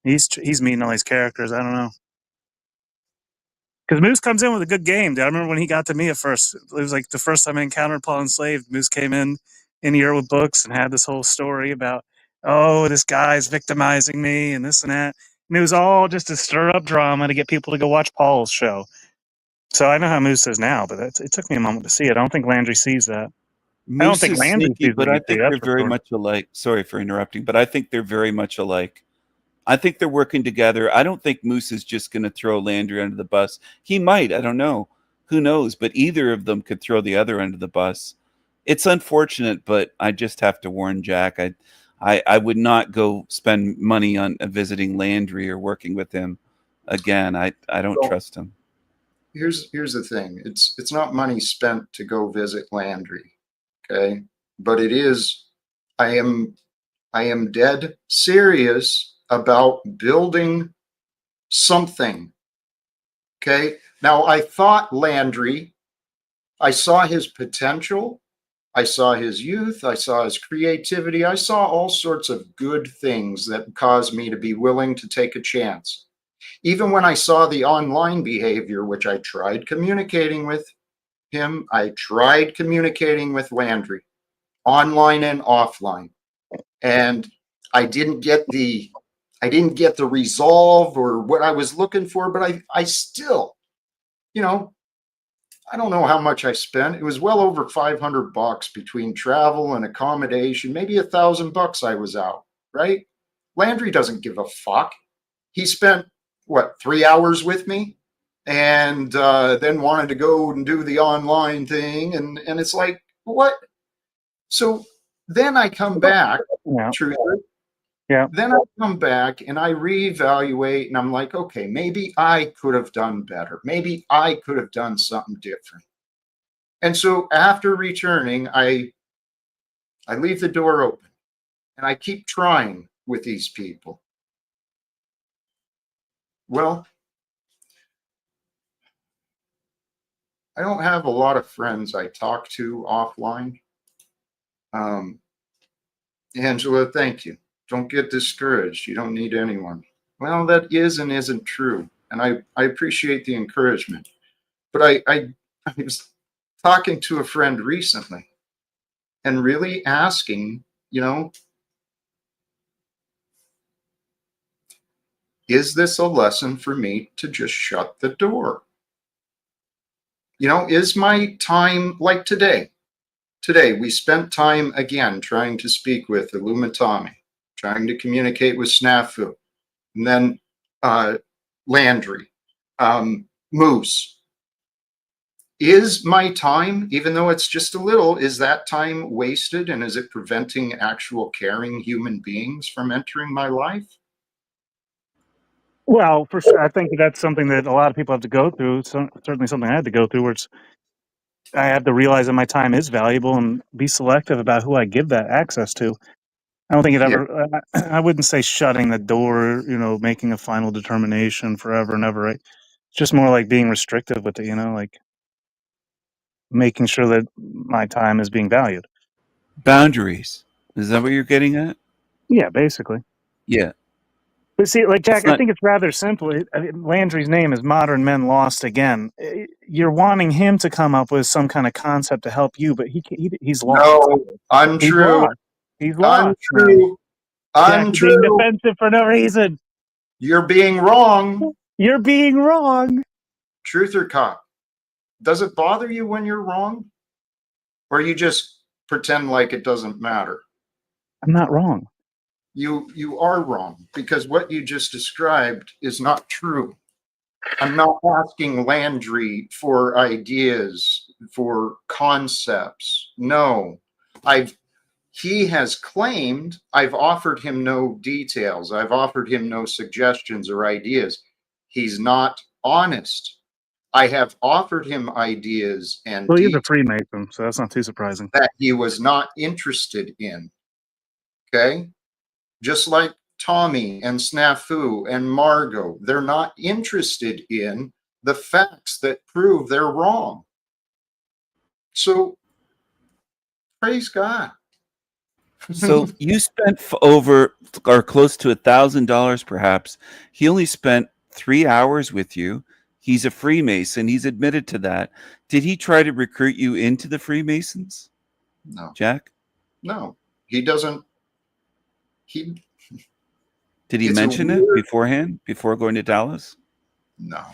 he's meeting all these characters. I don't know, because Moose comes in with a good game, dude. I remember when he got to me at first. It was like the first time I encountered Paul Enslaved. Moose came in here with books and had this whole story about, oh, this guy's victimizing me and this and that, and it was all just to stir up drama to get people to go watch Paul's show. So I know how Moose is now, but it took me a moment to see it. I don't think Landry sees that. Moose I don't think Landry sneaky, sees but I think they're very sure. much alike. Sorry for interrupting, but I think they're very much alike. I think they're working together. I don't think Moose is just going to throw Landry under the bus. He might. I don't know. Who knows? But either of them could throw the other under the bus. It's unfortunate, but I just have to warn Jack. I would not go spend money on visiting Landry or working with him again. I don't trust him. Here's the thing. It's not money spent to go visit Landry, okay? But it is. I am dead serious about building something. Okay. Now I thought Landry. I saw his potential. I saw his youth. I saw his creativity. I saw all sorts of good things that caused me to be willing to take a chance. Even when I saw the online behavior, which I tried communicating with him, I tried communicating with Landry, online and offline, and I didn't get the resolve or what I was looking for. But I still, I don't know how much I spent. It was well over $500 between travel and accommodation, maybe $1,000 I was out, right? Landry doesn't give a fuck. He spent 3 hours with me, and then wanted to go and do the online thing, and it's like, what? So then I come back, truthfully, Yeah. Then I come back and I reevaluate and I'm like, okay, maybe I could have done better. Maybe I could have done something different. And so after returning, I leave the door open and I keep trying with these people. Well, I don't have a lot of friends I talk to offline. Angela, thank you. Don't get discouraged. You don't need anyone. Well, that is and isn't true. And I appreciate the encouragement. But I was talking to a friend recently and really asking, is this a lesson for me to just shut the door? Is my time like today? Today, we spent time again trying to speak with Illumitami, trying to communicate with Snafu, and then Landry, Moose. Is my time, even though it's just a little, is that time wasted, and is it preventing actual caring human beings from entering my life? Well, for sure, I think that's something that a lot of people have to go through. So, certainly something I had to go through, where I have to realize that my time is valuable and be selective about who I give that access to. I don't think it Yeah. ever. I wouldn't say shutting the door, making a final determination forever and ever. Right? It's just more like being restrictive with it. Like making sure that my time is being valued. Boundaries. Is that what you're getting at? Yeah, basically. Yeah. But see, like Jack, It's not, I think it's rather simple. Landry's name is Modern Men Lost Again. You're wanting him to come up with some kind of concept to help you, but he's lost. No, He's untrue. lost. He's lost. Untrue. Jack, you're being Untrue. defensive for no reason. You're being wrong. You're being wrong. Truth or cop? Does it bother you when you're wrong? Or you just pretend like it doesn't matter? I'm not wrong. You are wrong, because what you just described is not true. I'm not asking Landry for ideas, for concepts. No. He has claimed I've offered him no details. I've offered him no suggestions or ideas. He's not honest. I have offered him ideas and Well, he's a details Freemason, so that's not too surprising. that he was not interested in. Okay? Just like Tommy and Snafu and Margot, they're not interested in the facts that prove they're wrong. So, praise God. so you spent over or close to $1,000 perhaps. He only spent 3 hours with you. He's a Freemason. He's admitted to that. Did he try to recruit you into the Freemasons? No. Jack? No. He doesn't. Did he mention it beforehand, before going to Dallas? No.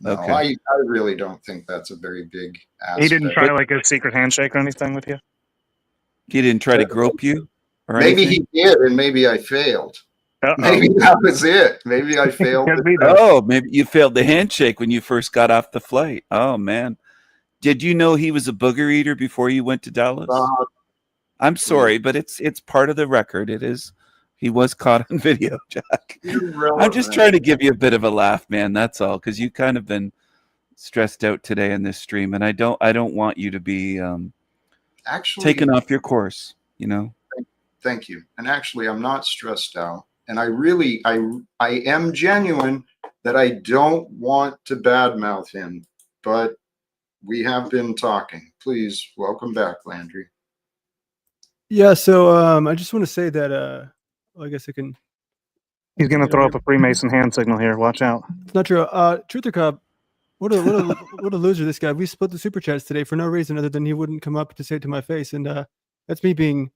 Okay. I really don't think that's a very big aspect. He didn't try like a secret handshake or anything with you? He didn't try to grope you or Maybe anything? he did, and maybe I failed. Uh-oh. Maybe that was it. Maybe I failed. Oh, maybe you failed the handshake when you first got off the flight. Oh, man. Did you know he was a booger eater before you went to Dallas? I'm sorry, but it's part of the record. It is. He was caught on video, Jack. I'm just trying to give you a bit of a laugh, man. That's all, because you kind of been stressed out today in this stream, and I don't want you to be actually taken off your course. Thank you. And actually, I'm not stressed out, and I am genuine that I don't want to badmouth him, but we have been talking. Please welcome back, Landry. Yeah. So I just want to say that. I guess I can. He's going to throw up a Freemason hand signal here. Watch out. It's not true. Truth or Cop, what a loser this guy. We split the super chats today for no reason other than he wouldn't come up to say it to my face, and that's me being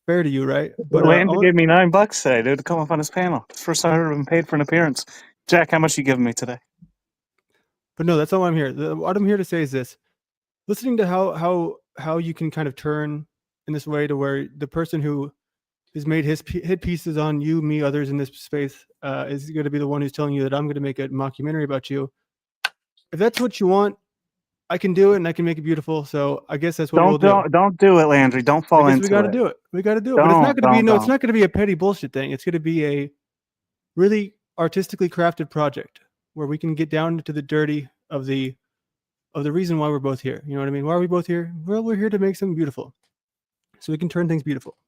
fair to you, right? But Landry gave me $9 today, dude, to come up on his panel. It's the first time I've ever been paid for an appearance. Jack, how much you giving me today? But no, that's not why I'm here. What I'm here to say is this: listening to how you can kind of turn in this way to where the person who has made hit pieces on you, me, others in this space is going to be the one who's telling you that I'm going to make a mockumentary about you. If that's what you want, I can do it and I can make it beautiful. So I guess that's what we'll do. Don't do it, Landry. Don't fall into it. We got to do it. We got to do it. But it's not going to be it's not going to be a petty bullshit thing. It's going to be a really artistically crafted project where we can get down to the dirty of the reason why we're both here. You know what I mean? Why are we both here? Well, we're here to make something beautiful, so we can turn things beautiful.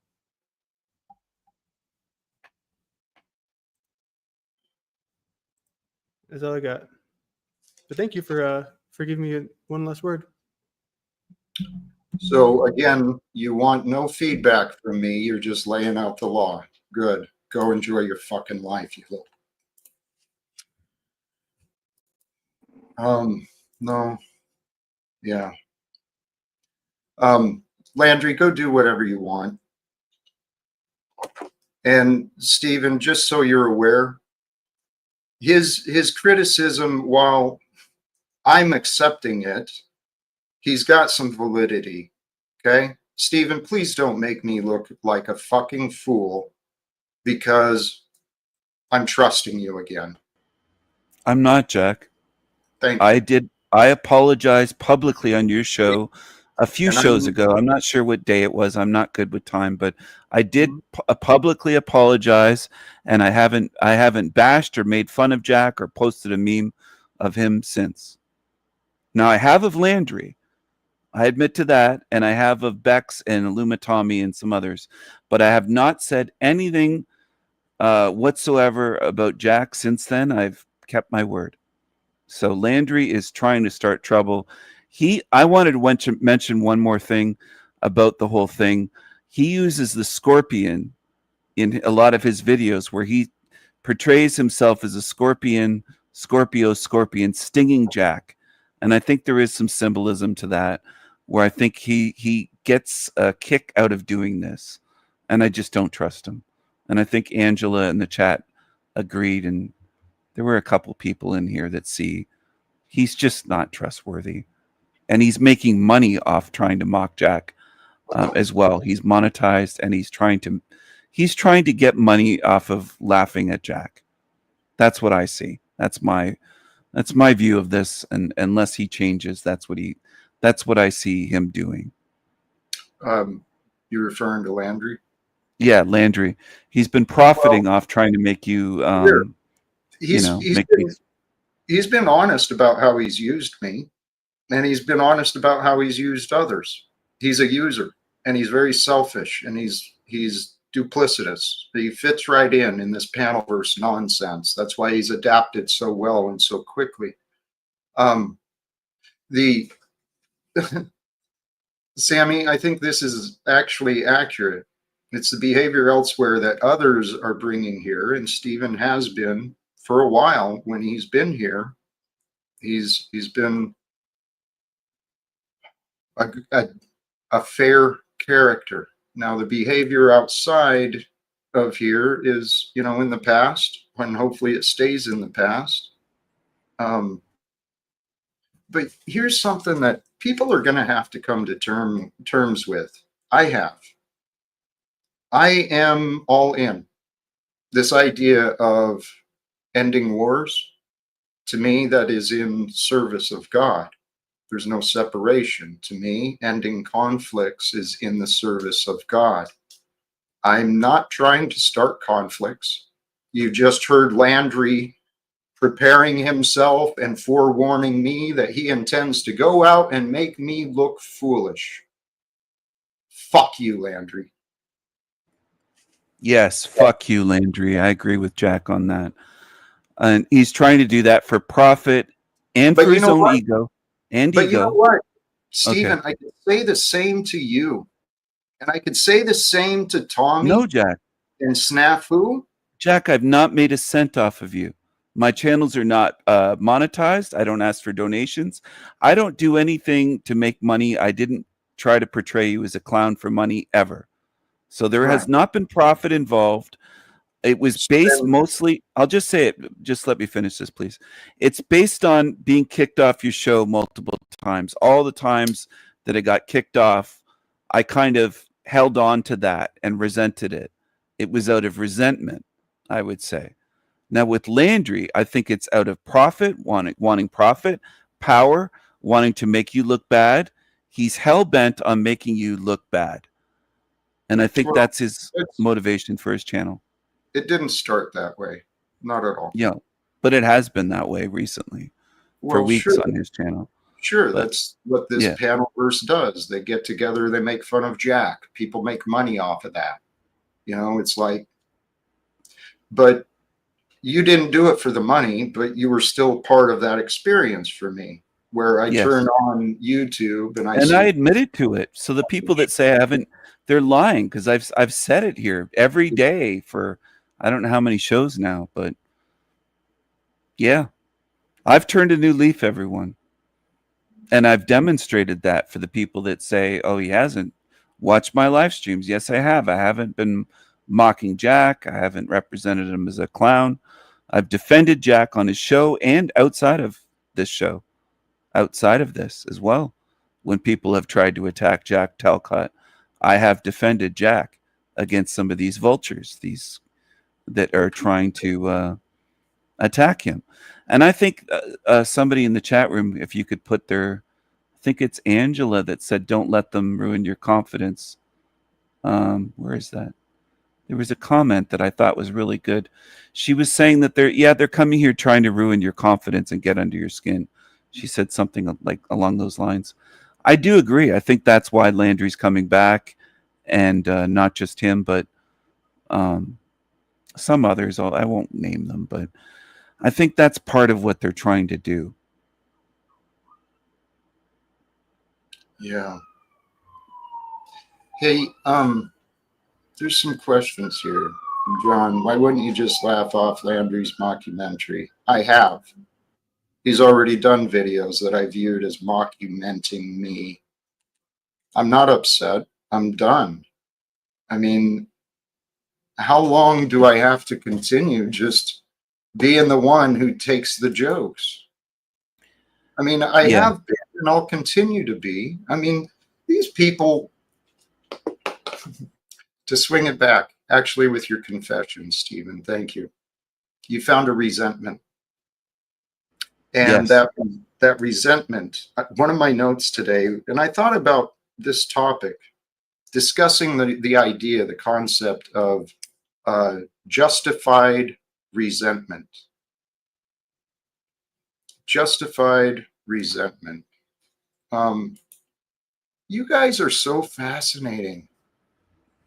That's all I got. But thank you for giving me one last word. So again, you want no feedback from me. You're just laying out the law. Good. Go enjoy your fucking life, you little. No. Yeah. Landry, go do whatever you want. And Stephen, just so you're aware, his criticism, while I'm accepting it, he's got some validity. Okay? Stephen, please don't make me look like a fucking fool because I'm trusting you again. I'm not, Jack. Thank you. I apologized publicly on your show a few shows ago. I'm not sure what day it was. I'm not good with time, but I did publicly apologize, and I haven't bashed or made fun of Jack or posted a meme of him since. Now I have of Landry. I admit to that, and I have of Bex and Illumitami and some others, but I have not said anything whatsoever about Jack since then. I've kept my word. So Landry is trying to start trouble. I wanted to mention one more thing about the whole thing. He uses the scorpion in a lot of his videos where he portrays himself as a scorpion stinging Jack. And I think there is some symbolism to that, where I think he gets a kick out of doing this. And I just don't trust him. And I think Angela in the chat agreed, and there were a couple people in here that see he's just not trustworthy. And he's making money off trying to mock Jack as well. He's monetized, and he's trying to get money off of laughing at Jack. That's what I see. That's my view of this. And unless he changes, that's what I see him doing. You're referring to Landry? Yeah, Landry. He's been profiting off trying to make you, he's been honest about how he's used me, and he's been honest about how he's used others. He's a user, and he's very selfish, and he's duplicitous. He fits right in this panelverse nonsense. That's why he's adapted so well and so quickly. Sammy, I think this is actually accurate. It's the behavior elsewhere that others are bringing here, and Stephen has been for a while. When he's been here, he's been a fair character. Now, the behavior outside of here is, in the past, and hopefully it stays in the past. But here's something that people are going to have to come to terms with. I am all in. This idea of ending wars, to me, that is in service of God. There's no separation. To me, ending conflicts is in the service of God. I'm not trying to start conflicts. You just heard Landry preparing himself and forewarning me that he intends to go out and make me look foolish. Fuck you, Landry. Yes, fuck you, Landry. I agree with Jack on that. And he's trying to do that for profit and for his own ego. But you know what, Stephen, okay. I could say the same to you. And I could say the same to Tommy. No, Jack. And Snafu. Jack, I've not made a cent off of you. My channels are not monetized. I don't ask for donations. I don't do anything to make money. I didn't try to portray you as a clown for money ever. So there has not been profit involved. It was based mostly, I'll just say it, just let me finish this, please. It's based on being kicked off your show multiple times. All the times that it got kicked off, I kind of held on to that and resented it. It was out of resentment, I would say. Now with Landry, I think it's out of profit, wanting profit, power, wanting to make you look bad. He's hell-bent on making you look bad. And I think that's his motivation for his channel. It didn't start that way. Not at all. Yeah. But it has been that way recently for weeks on his channel. Sure, that's what this panelverse does. They get together, they make fun of Jack. People make money off of that. You know, it's like, but you didn't do it for the money, but you were still part of that experience for me, where I turn on YouTube and I admitted to it. So the people that say I haven't, they're lying, because I've said it here every day for I don't know how many shows now, but yeah, I've turned a new leaf, everyone. And I've demonstrated that for the people that say, oh, he hasn't watched my live streams. Yes, I have. I haven't been mocking Jack. I haven't represented him as a clown. I've defended Jack on his show and outside of this show, outside of this as well. When people have tried to attack Jack Talcott, I have defended Jack against some of these vultures, these that are trying to attack him. And I think somebody in the chat room, if you could put their, I think it's Angela that said, don't let them ruin your confidence. Where is that? There was a comment that I thought was really good. She was saying that they're coming here trying to ruin your confidence and get under your skin. She said something like along those lines. I do agree. I think that's why Landry's coming back, and not just him, but some others. I won't name them, but I think that's part of what they're trying to do. Yeah. Hey, there's some questions here. John, why wouldn't you just laugh off Landry's mockumentary? I have. He's already done videos that I viewed as mockumenting me. I'm not upset. I'm done. I mean, how long do I have to continue just being the one who takes the jokes? I mean, I have been and I'll continue to be. I mean, these people, to swing it back, actually, with your confession, Stephen, thank you. You found a resentment. And that resentment, one of my notes today, and I thought about this topic, discussing the idea, the concept of justified resentment. Justified resentment. You guys are so fascinating.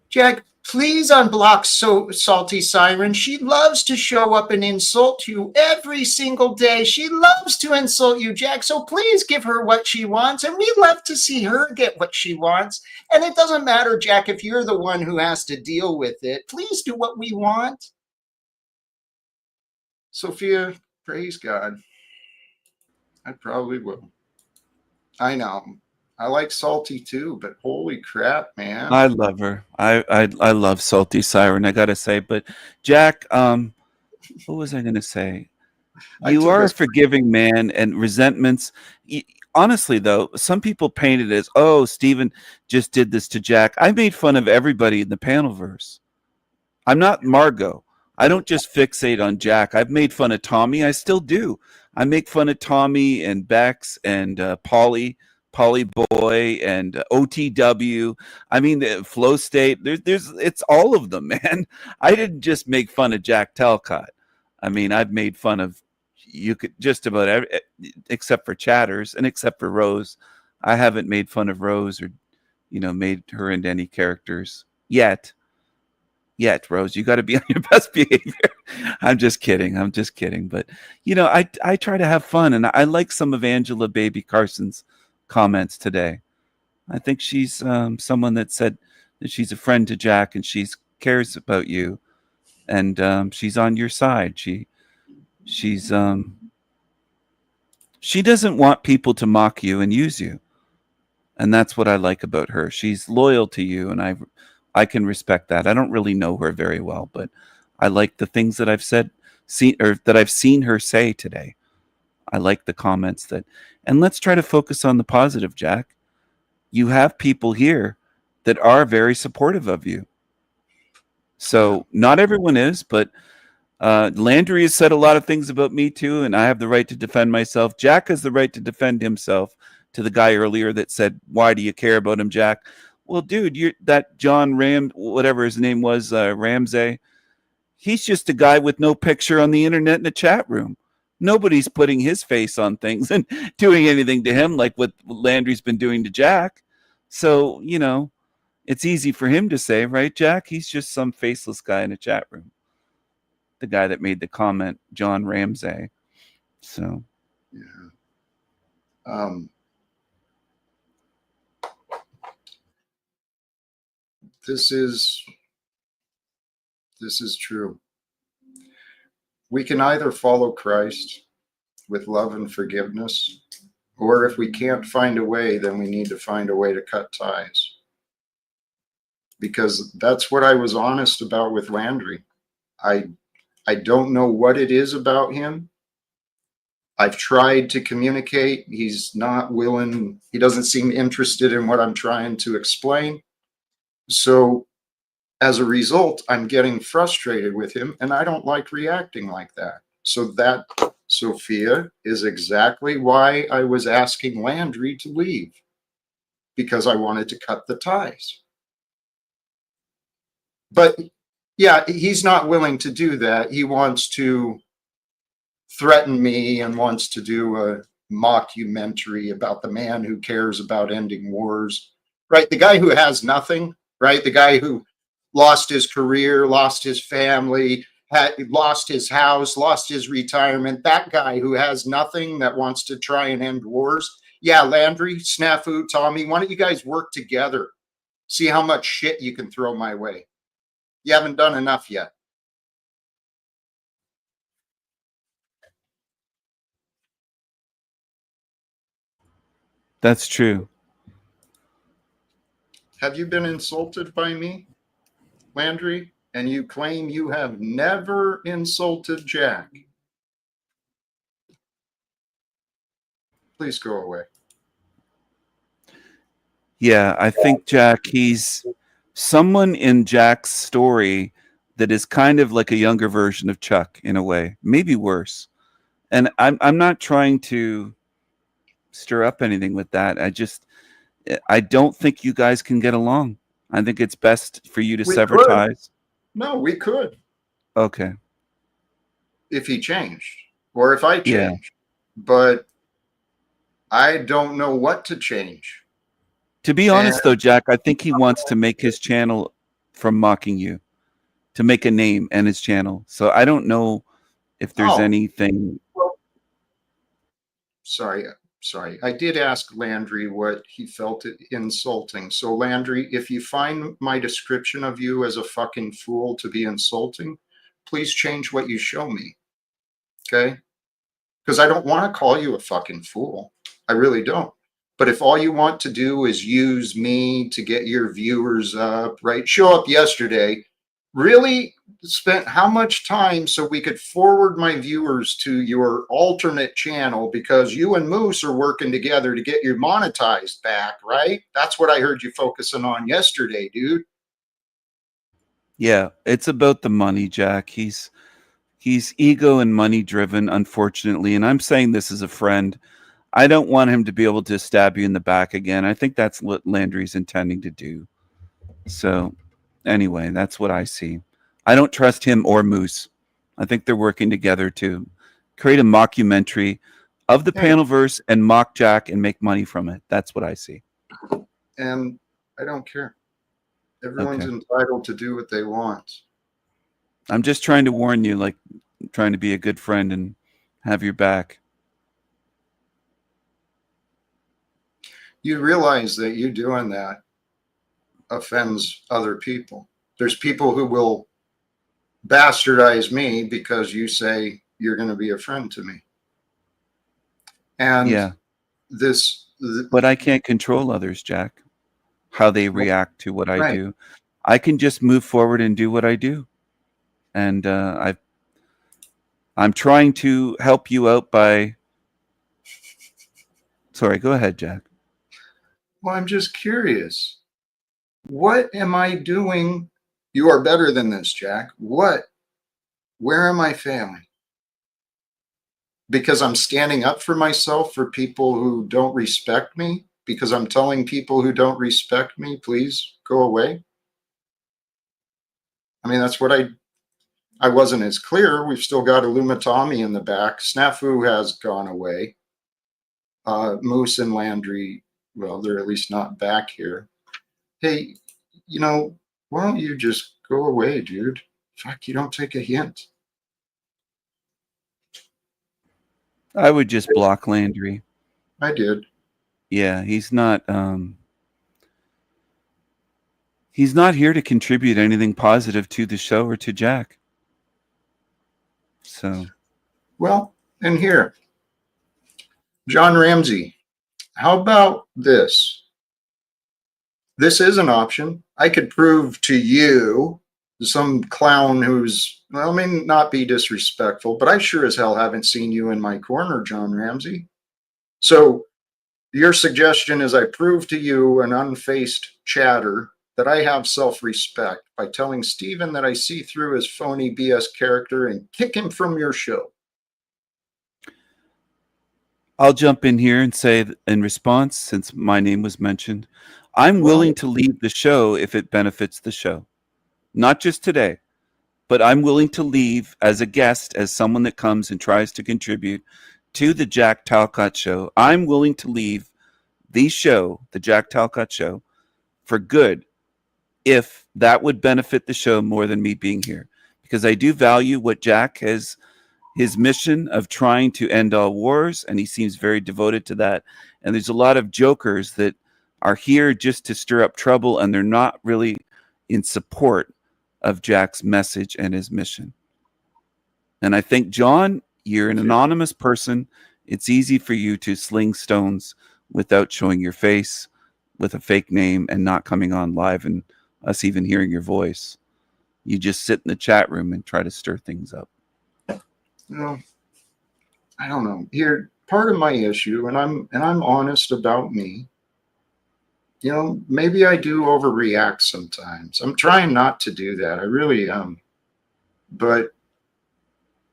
Jack, please unblock Salty Siren. She loves to show up and insult you every single day. She loves to insult you, Jack. So please give her what she wants. And we love to see her get what she wants. And it doesn't matter, Jack, if you're the one who has to deal with it. Please do what we want. Sophia, praise God. I probably will. I know. I like Salty too, but holy crap, man. I love her. I love Salty Siren, I gotta say. But Jack, what was I gonna say? You are a forgiving man, and resentments. Honestly, though, some people paint it as, oh, Stephen just did this to Jack. I made fun of everybody in the panelverse. I'm not Margot. I don't just fixate on Jack. I've made fun of Tommy. I still do. I make fun of Tommy and Bex and Polly Boy and OTW. I mean, the Flow State. It's all of them, man. I didn't just make fun of Jack Talcott. I mean, I've made fun of you could just about every, except for Chatters and except for Rose. I haven't made fun of Rose or, made her into any characters yet. Rose, you got to be on your best behavior. I'm just kidding. But, I try to have fun, and I like some of Angela Baby Carson's comments today. I think she's someone that said that she's a friend to Jack and she cares about you, and she's on your side. She doesn't want people to mock you and use you, and that's what I like about her. She's loyal to you, and I can respect that. I don't really know her very well, but I like the things that I've seen her say today. I like the comments and let's try to focus on the positive, Jack. You have people here that are very supportive of you. So not everyone is, but Landry has said a lot of things about me too, and I have the right to defend myself. Jack has the right to defend himself. To the guy earlier that said, "Why do you care about him, Jack?" Well, dude, you're that John whatever his name was, Ramsey. He's just a guy with no picture on the internet in a chat room. Nobody's putting his face on things and doing anything to him like what Landry's been doing to Jack. So, it's easy for him to say, right, Jack? He's just some faceless guy in a chat room. The guy that made the comment, John Ramsey. So, yeah. This is true. We can either follow Christ with love and forgiveness, or if we can't find a way, then we need to find a way to cut ties. Because that's what I was honest about with Landry. I don't know what it is about him. I've tried to communicate. He's not willing. He doesn't seem interested in what I'm trying to explain. So as a result, I'm getting frustrated with him, and I don't like reacting like that. So that, Sophia, is exactly why I was asking Landry to leave, because I wanted to cut the ties. But yeah, he's not willing to do that. He wants to threaten me and wants to do a mockumentary about the man who cares about ending wars, right? The guy who has nothing, right? The guy who lost his career, lost his family, lost his house, lost his retirement. That guy who has nothing that wants to try and end wars. Yeah, Landry, Snafu, Tommy, why don't you guys work together? See how much shit you can throw my way. You haven't done enough yet. that's true. Have you been insulted by me, Landry? And you claim you have never insulted Jack. Please go away. Yeah, I think Jack, he's someone in Jack's story that is kind of like a younger version of Chuck in a way, maybe worse. And I'm not trying to stir up anything with that. I don't think you guys can get along. I think it's best for you to sever ties. No, we could. Okay. If he changed, or if I changed. Yeah. But I don't know what to change. To be honest, though, Jack, I think he wants to make his channel from mocking you, to make a name and his channel. So I don't know if there's anything. Well, sorry. I did ask Landry what he felt insulting. So Landry, if you find my description of you as a fucking fool to be insulting, please change what you show me. Okay? Because I don't want to call you a fucking fool. I really don't. But if all you want to do is use me to get your viewers up, right? Show up yesterday, really spent how much time so we could forward my viewers to your alternate channel because you and Moose are working together to get you monetized back, right? That's what I heard you focusing on yesterday, dude. Yeah, it's about the money, Jack. He's ego and money driven, unfortunately. And I'm saying this as a friend. I don't want him to be able to stab you in the back again. I think that's what Landry's intending to do. So anyway, that's what I see. I don't trust him or Moose. I think they're working together to create a mockumentary of the Panelverse and mock Jack and make money from it. That's what I see. And I don't care. Everyone's entitled to do what they want. I'm just trying to warn you, like trying to be a good friend and have your back. You realize that you doing that offends other people. There's people who will bastardize me because you say you're going to be a friend to me. And yeah, but I can't control others, Jack, how they react to what I do. I can just move forward and do what I do. And I'm trying to help you out by. Sorry, go ahead, Jack. Well, I'm just curious. What am I doing? You are better than this, Jack. What Where am I failing? Because I'm standing up for myself for people who don't respect me? Because I'm telling people who don't respect me, please go away? I mean, that's what I wasn't as clear. We've still got Illumitami in the back. Snafu has gone away. Moose and Landry, well, they're at least not back here. Hey, you know, why don't you just go away, dude? Fuck, you don't take a hint. I would just block Landry. I did. Yeah, he's not here to contribute anything positive to the show or to Jack. So, well, and here, John Ramsey, how about this? This is an option. I could prove to you, some clown who's, well, I may not be disrespectful, but I sure as hell haven't seen you in my corner, John Ramsey. So your suggestion is I prove to you, an unfaced chatter, that I have self-respect by telling Stephen that I see through his phony BS character and kick him from your show. I'll jump in here and say in response, since my name was mentioned, I'm willing to leave the show if it benefits the show. Not just today, but I'm willing to leave as a guest, as someone that comes and tries to contribute to the Jack Talcott show. I'm willing to leave the show, the Jack Talcott show, for good, if that would benefit the show more than me being here. Because I do value what Jack has, his mission of trying to end all wars, and he seems very devoted to that. And there's a lot of jokers that are here just to stir up trouble, and they're not really in support of Jack's message and his mission. And I think, John, you're an anonymous person. It's easy for you to sling stones without showing your face, with a fake name, and not coming on live and us even hearing your voice. You just sit in the chat room and try to stir things up. Well, I don't know. Here, part of my issue, and I'm honest about me. You know, maybe I do overreact sometimes. I'm trying not to do that. I really am. But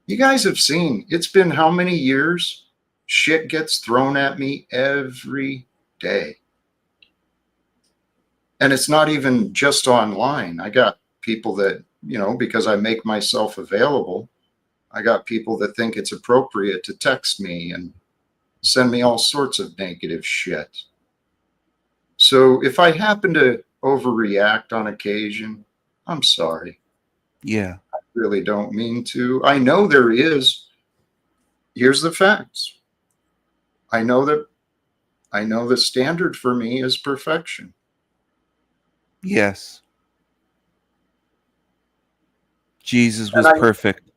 you guys have seen, it's been how many years? Shit gets thrown at me every day. And it's not even just online. I got people that, you know, because I make myself available, I got people that think it's appropriate to text me and send me all sorts of negative shit. So if I happen to overreact on occasion, I'm sorry. Yeah. I really don't mean to. I know there is. Here's the facts. I know the standard for me is perfection. Yes. Jesus was perfect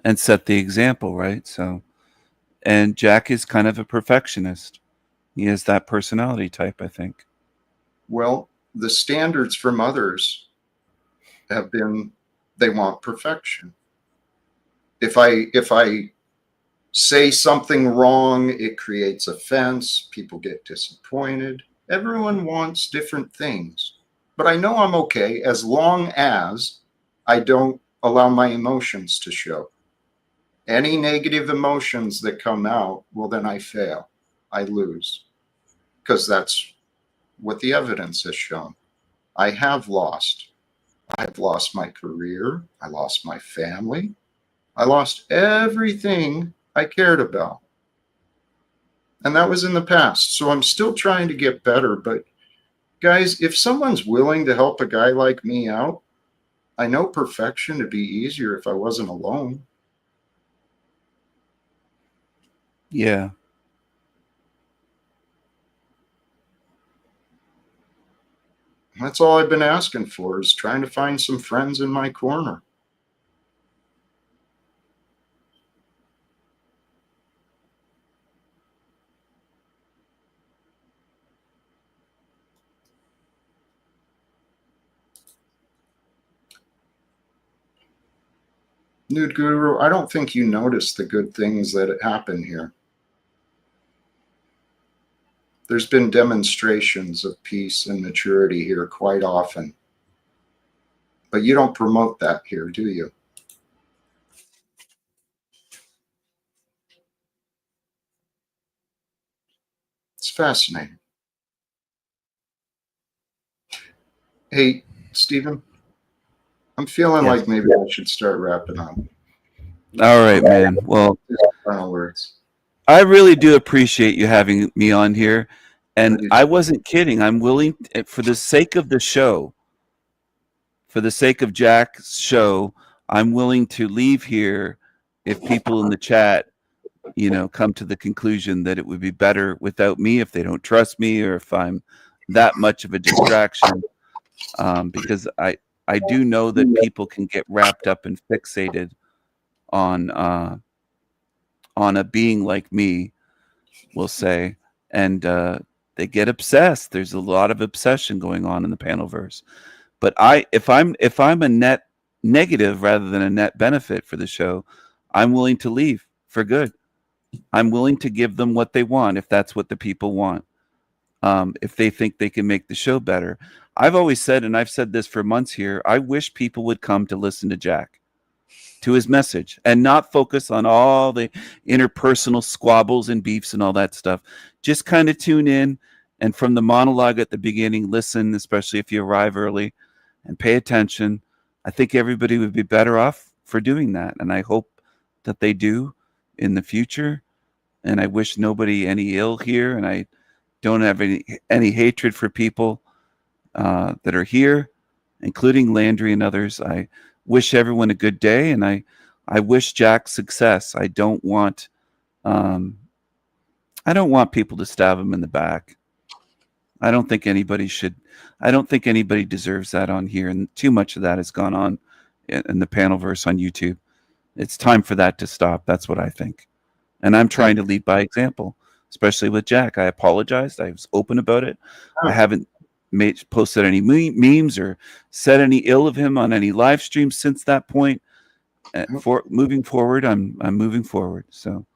and set the example, right? So, and Jack is kind of a perfectionist. He has that personality type, I think. Well, the standards from others have been, they want perfection. If I say something wrong, it creates offense, people get disappointed. Everyone wants different things. But I know I'm okay as long as I don't allow my emotions to show. Any negative emotions that come out, well, then I fail. I lose. Because that's what the evidence has shown. I have lost. I've lost my career. I lost my family. I lost everything I cared about. And that was in the past. So I'm still trying to get better. But guys, if someone's willing to help a guy like me out, I know perfection would be easier if I wasn't alone. Yeah. That's all I've been asking for, is trying to find some friends in my corner. Nude Guru, I don't think you noticed the good things that happen here. There's been demonstrations of peace and maturity here quite often. But you don't promote that here, do you? It's fascinating. Hey, Stephen, I'm feeling Yes. like maybe I should start wrapping up. All right, man. Well, Final words. I really do appreciate you having me on here. And I wasn't kidding. I'm willing, for the sake of the show, for the sake of Jack's show, I'm willing to leave here if people in the chat, come to the conclusion that it would be better without me, if they don't trust me, or if I'm that much of a distraction. Because I do know that people can get wrapped up and fixated on a being like me, we'll say, and they get obsessed. There's a lot of obsession going on in the panelverse. But if I'm a net negative rather than a net benefit for the show, I'm willing to leave for good. I'm willing to give them what they want if that's what the people want. If they think they can make the show better. I've always said, and I've said this for months here, I wish people would come to listen to Jack, to his message, and not focus on all the interpersonal squabbles and beefs and all that stuff. Just kind of tune in, and from the monologue at the beginning, listen, especially if you arrive early, and pay attention. I think everybody would be better off for doing that, and I hope that they do in the future. And I wish nobody any ill here, and I don't have any hatred for people that are here, including Landry and others. I wish everyone a good day, and I wish Jack success. I don't want people to stab him in the back. I don't think anybody deserves that on here, and too much of that has gone on in the panelverse on YouTube. It's time for that to stop. That's what I think. And I'm trying to lead by example, especially with Jack. I apologized. I was open about it. I haven't posted any memes or said any ill of him on any live streams since that point. For moving forward, I'm moving forward. So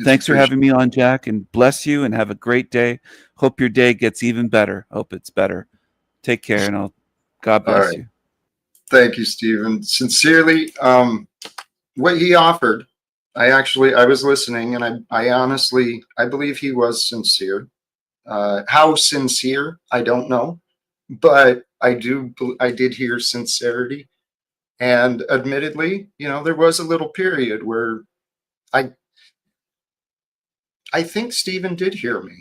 thanks for having me on, Jack, and bless you and have a great day. Hope your day gets even better. Hope it's better. Take care, and God bless you. Thank you, Stephen. Sincerely, what he offered, I was listening, and I honestly believe he was sincere. How sincere, I don't know, but I did hear sincerity. And admittedly, there was a little period where I think Stephen did hear me,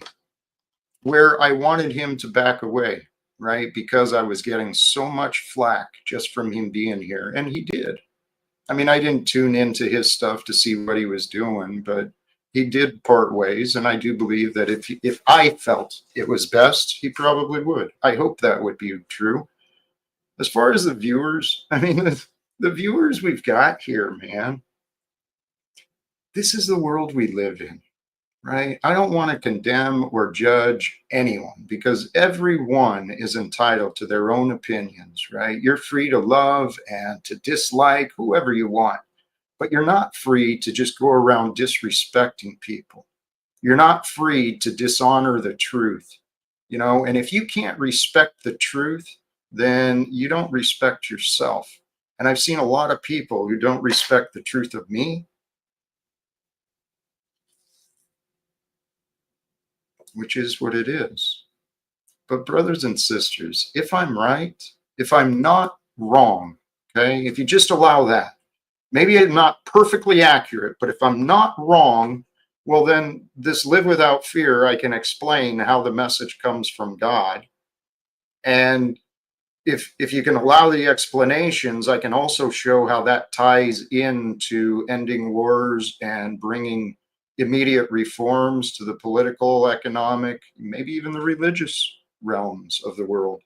where I wanted him to back away, right? Because I was getting so much flack just from him being here. And he did. I mean, I didn't tune into his stuff to see what he was doing, but he did part ways. And I do believe that if I felt it was best, he probably would. I hope that would be true. As far as the viewers, I mean, the viewers we've got here, man, this is the world we live in. Right? I don't want to condemn or judge anyone, because everyone is entitled to their own opinions, right? You're free to love and to dislike whoever you want, but you're not free to just go around disrespecting people. You're not free to dishonor the truth, and if you can't respect the truth, then you don't respect yourself. And I've seen a lot of people who don't respect the truth of me, which is what it is. But brothers and sisters, if I'm right, if I'm not wrong, okay, if you just allow that, maybe I'm not perfectly accurate, but if I'm not wrong, well, then this live without fear, I can explain how the message comes from God. And if you can allow the explanations, I can also show how that ties into ending wars and bringing immediate reforms to the political, economic, maybe even the religious realms of the world.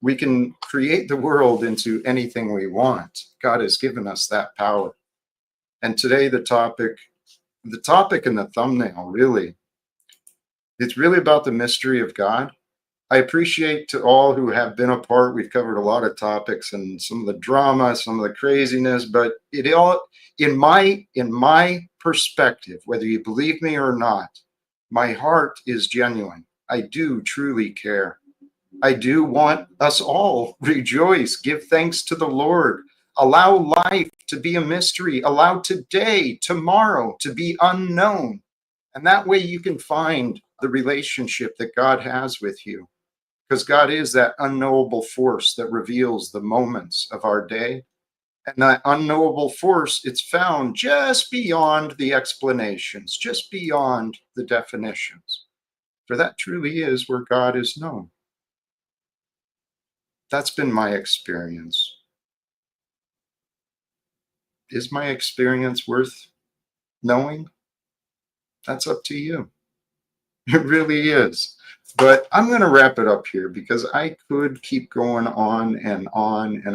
We can create the world into anything we want. God has given us that power. And today the topic in the thumbnail, really, it's really about the mystery of God. I appreciate to all who have been a part. We've covered a lot of topics and some of the drama, some of the craziness, but it all, in my perspective, whether you believe me or not, my heart is genuine. I do truly care. I do want us all rejoice, give thanks to the Lord, allow life to be a mystery, allow today, tomorrow to be unknown. And that way you can find the relationship that God has with you. Because God is that unknowable force that reveals the moments of our day. And that unknowable force, it's found just beyond the explanations, just beyond the definitions. For that truly is where God is known. That's been my experience. Is my experience worth knowing? That's up to you. It really is. But I'm going to wrap it up here because I could keep going on, and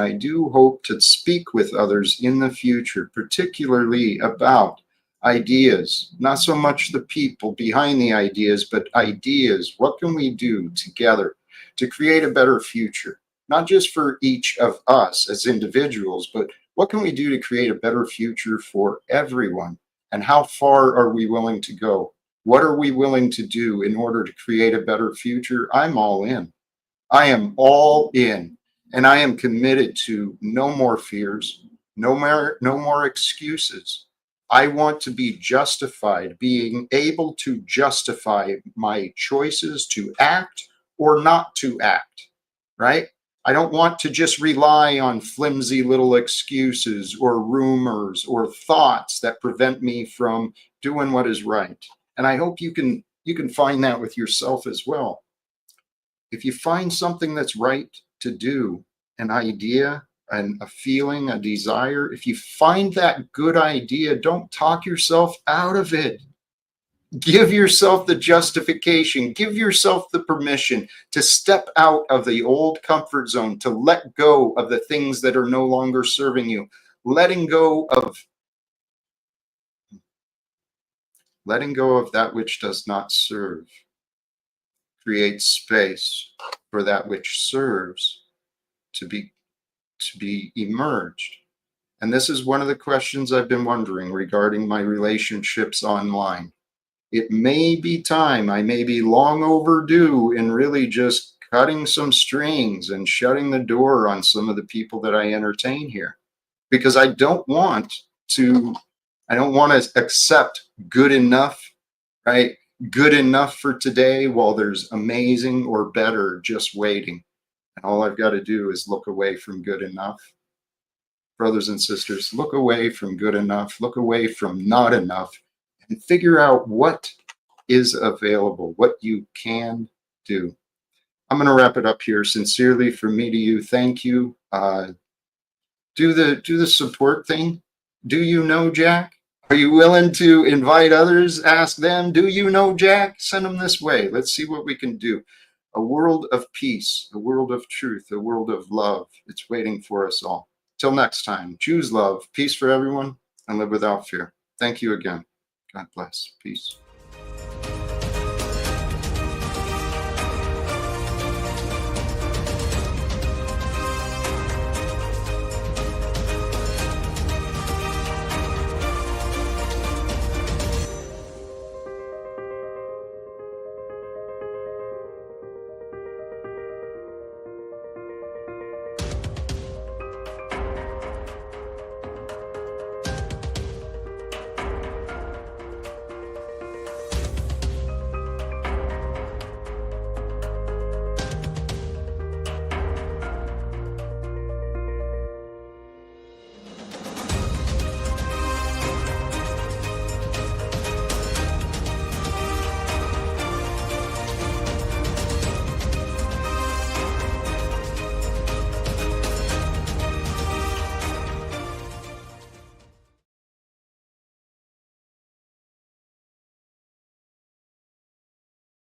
I do hope to speak with others in the future, particularly about ideas, not so much the people behind the ideas, but ideas. What can we do together to create a better future? Not just for each of us as individuals, but what can we do to create a better future for everyone? And how far are we willing to go? What are we willing to do in order to create a better future? I'm all in. I am all in. And I am committed to no more fears, no more excuses. I want to be justified, being able to justify my choices to act or not to act, right? I don't want to just rely on flimsy little excuses or rumors or thoughts that prevent me from doing what is right. And I hope you can find that with yourself as well. If you find something that's right to do, an idea, a feeling, a desire, if you find that good idea, don't talk yourself out of it. Give yourself the justification, give yourself the permission to step out of the old comfort zone, to let go of the things that are no longer serving you, letting go of that which does not serve. Create space for that which serves to be emerged. And this is one of the questions I've been wondering regarding my relationships online. It may be time, I may be long overdue in really just cutting some strings and shutting the door on some of the people that I entertain here, because I don't want to accept good enough, right? Good enough for today while there's amazing or better just waiting. And all I've got to do is look away from good enough. Brothers and sisters, look away from good enough, look away from not enough, and figure out what is available, what you can do. I'm going to wrap it up here. Sincerely, from me to you, thank you. Do the support thing. Do you know Jack? Are you willing to invite others? Ask them, do you know Jack? Send them this way. Let's see what we can do. A world of peace, a world of truth, a world of love. It's waiting for us all. Till next time, choose love, peace for everyone, and live without fear. Thank you again. God bless. Peace.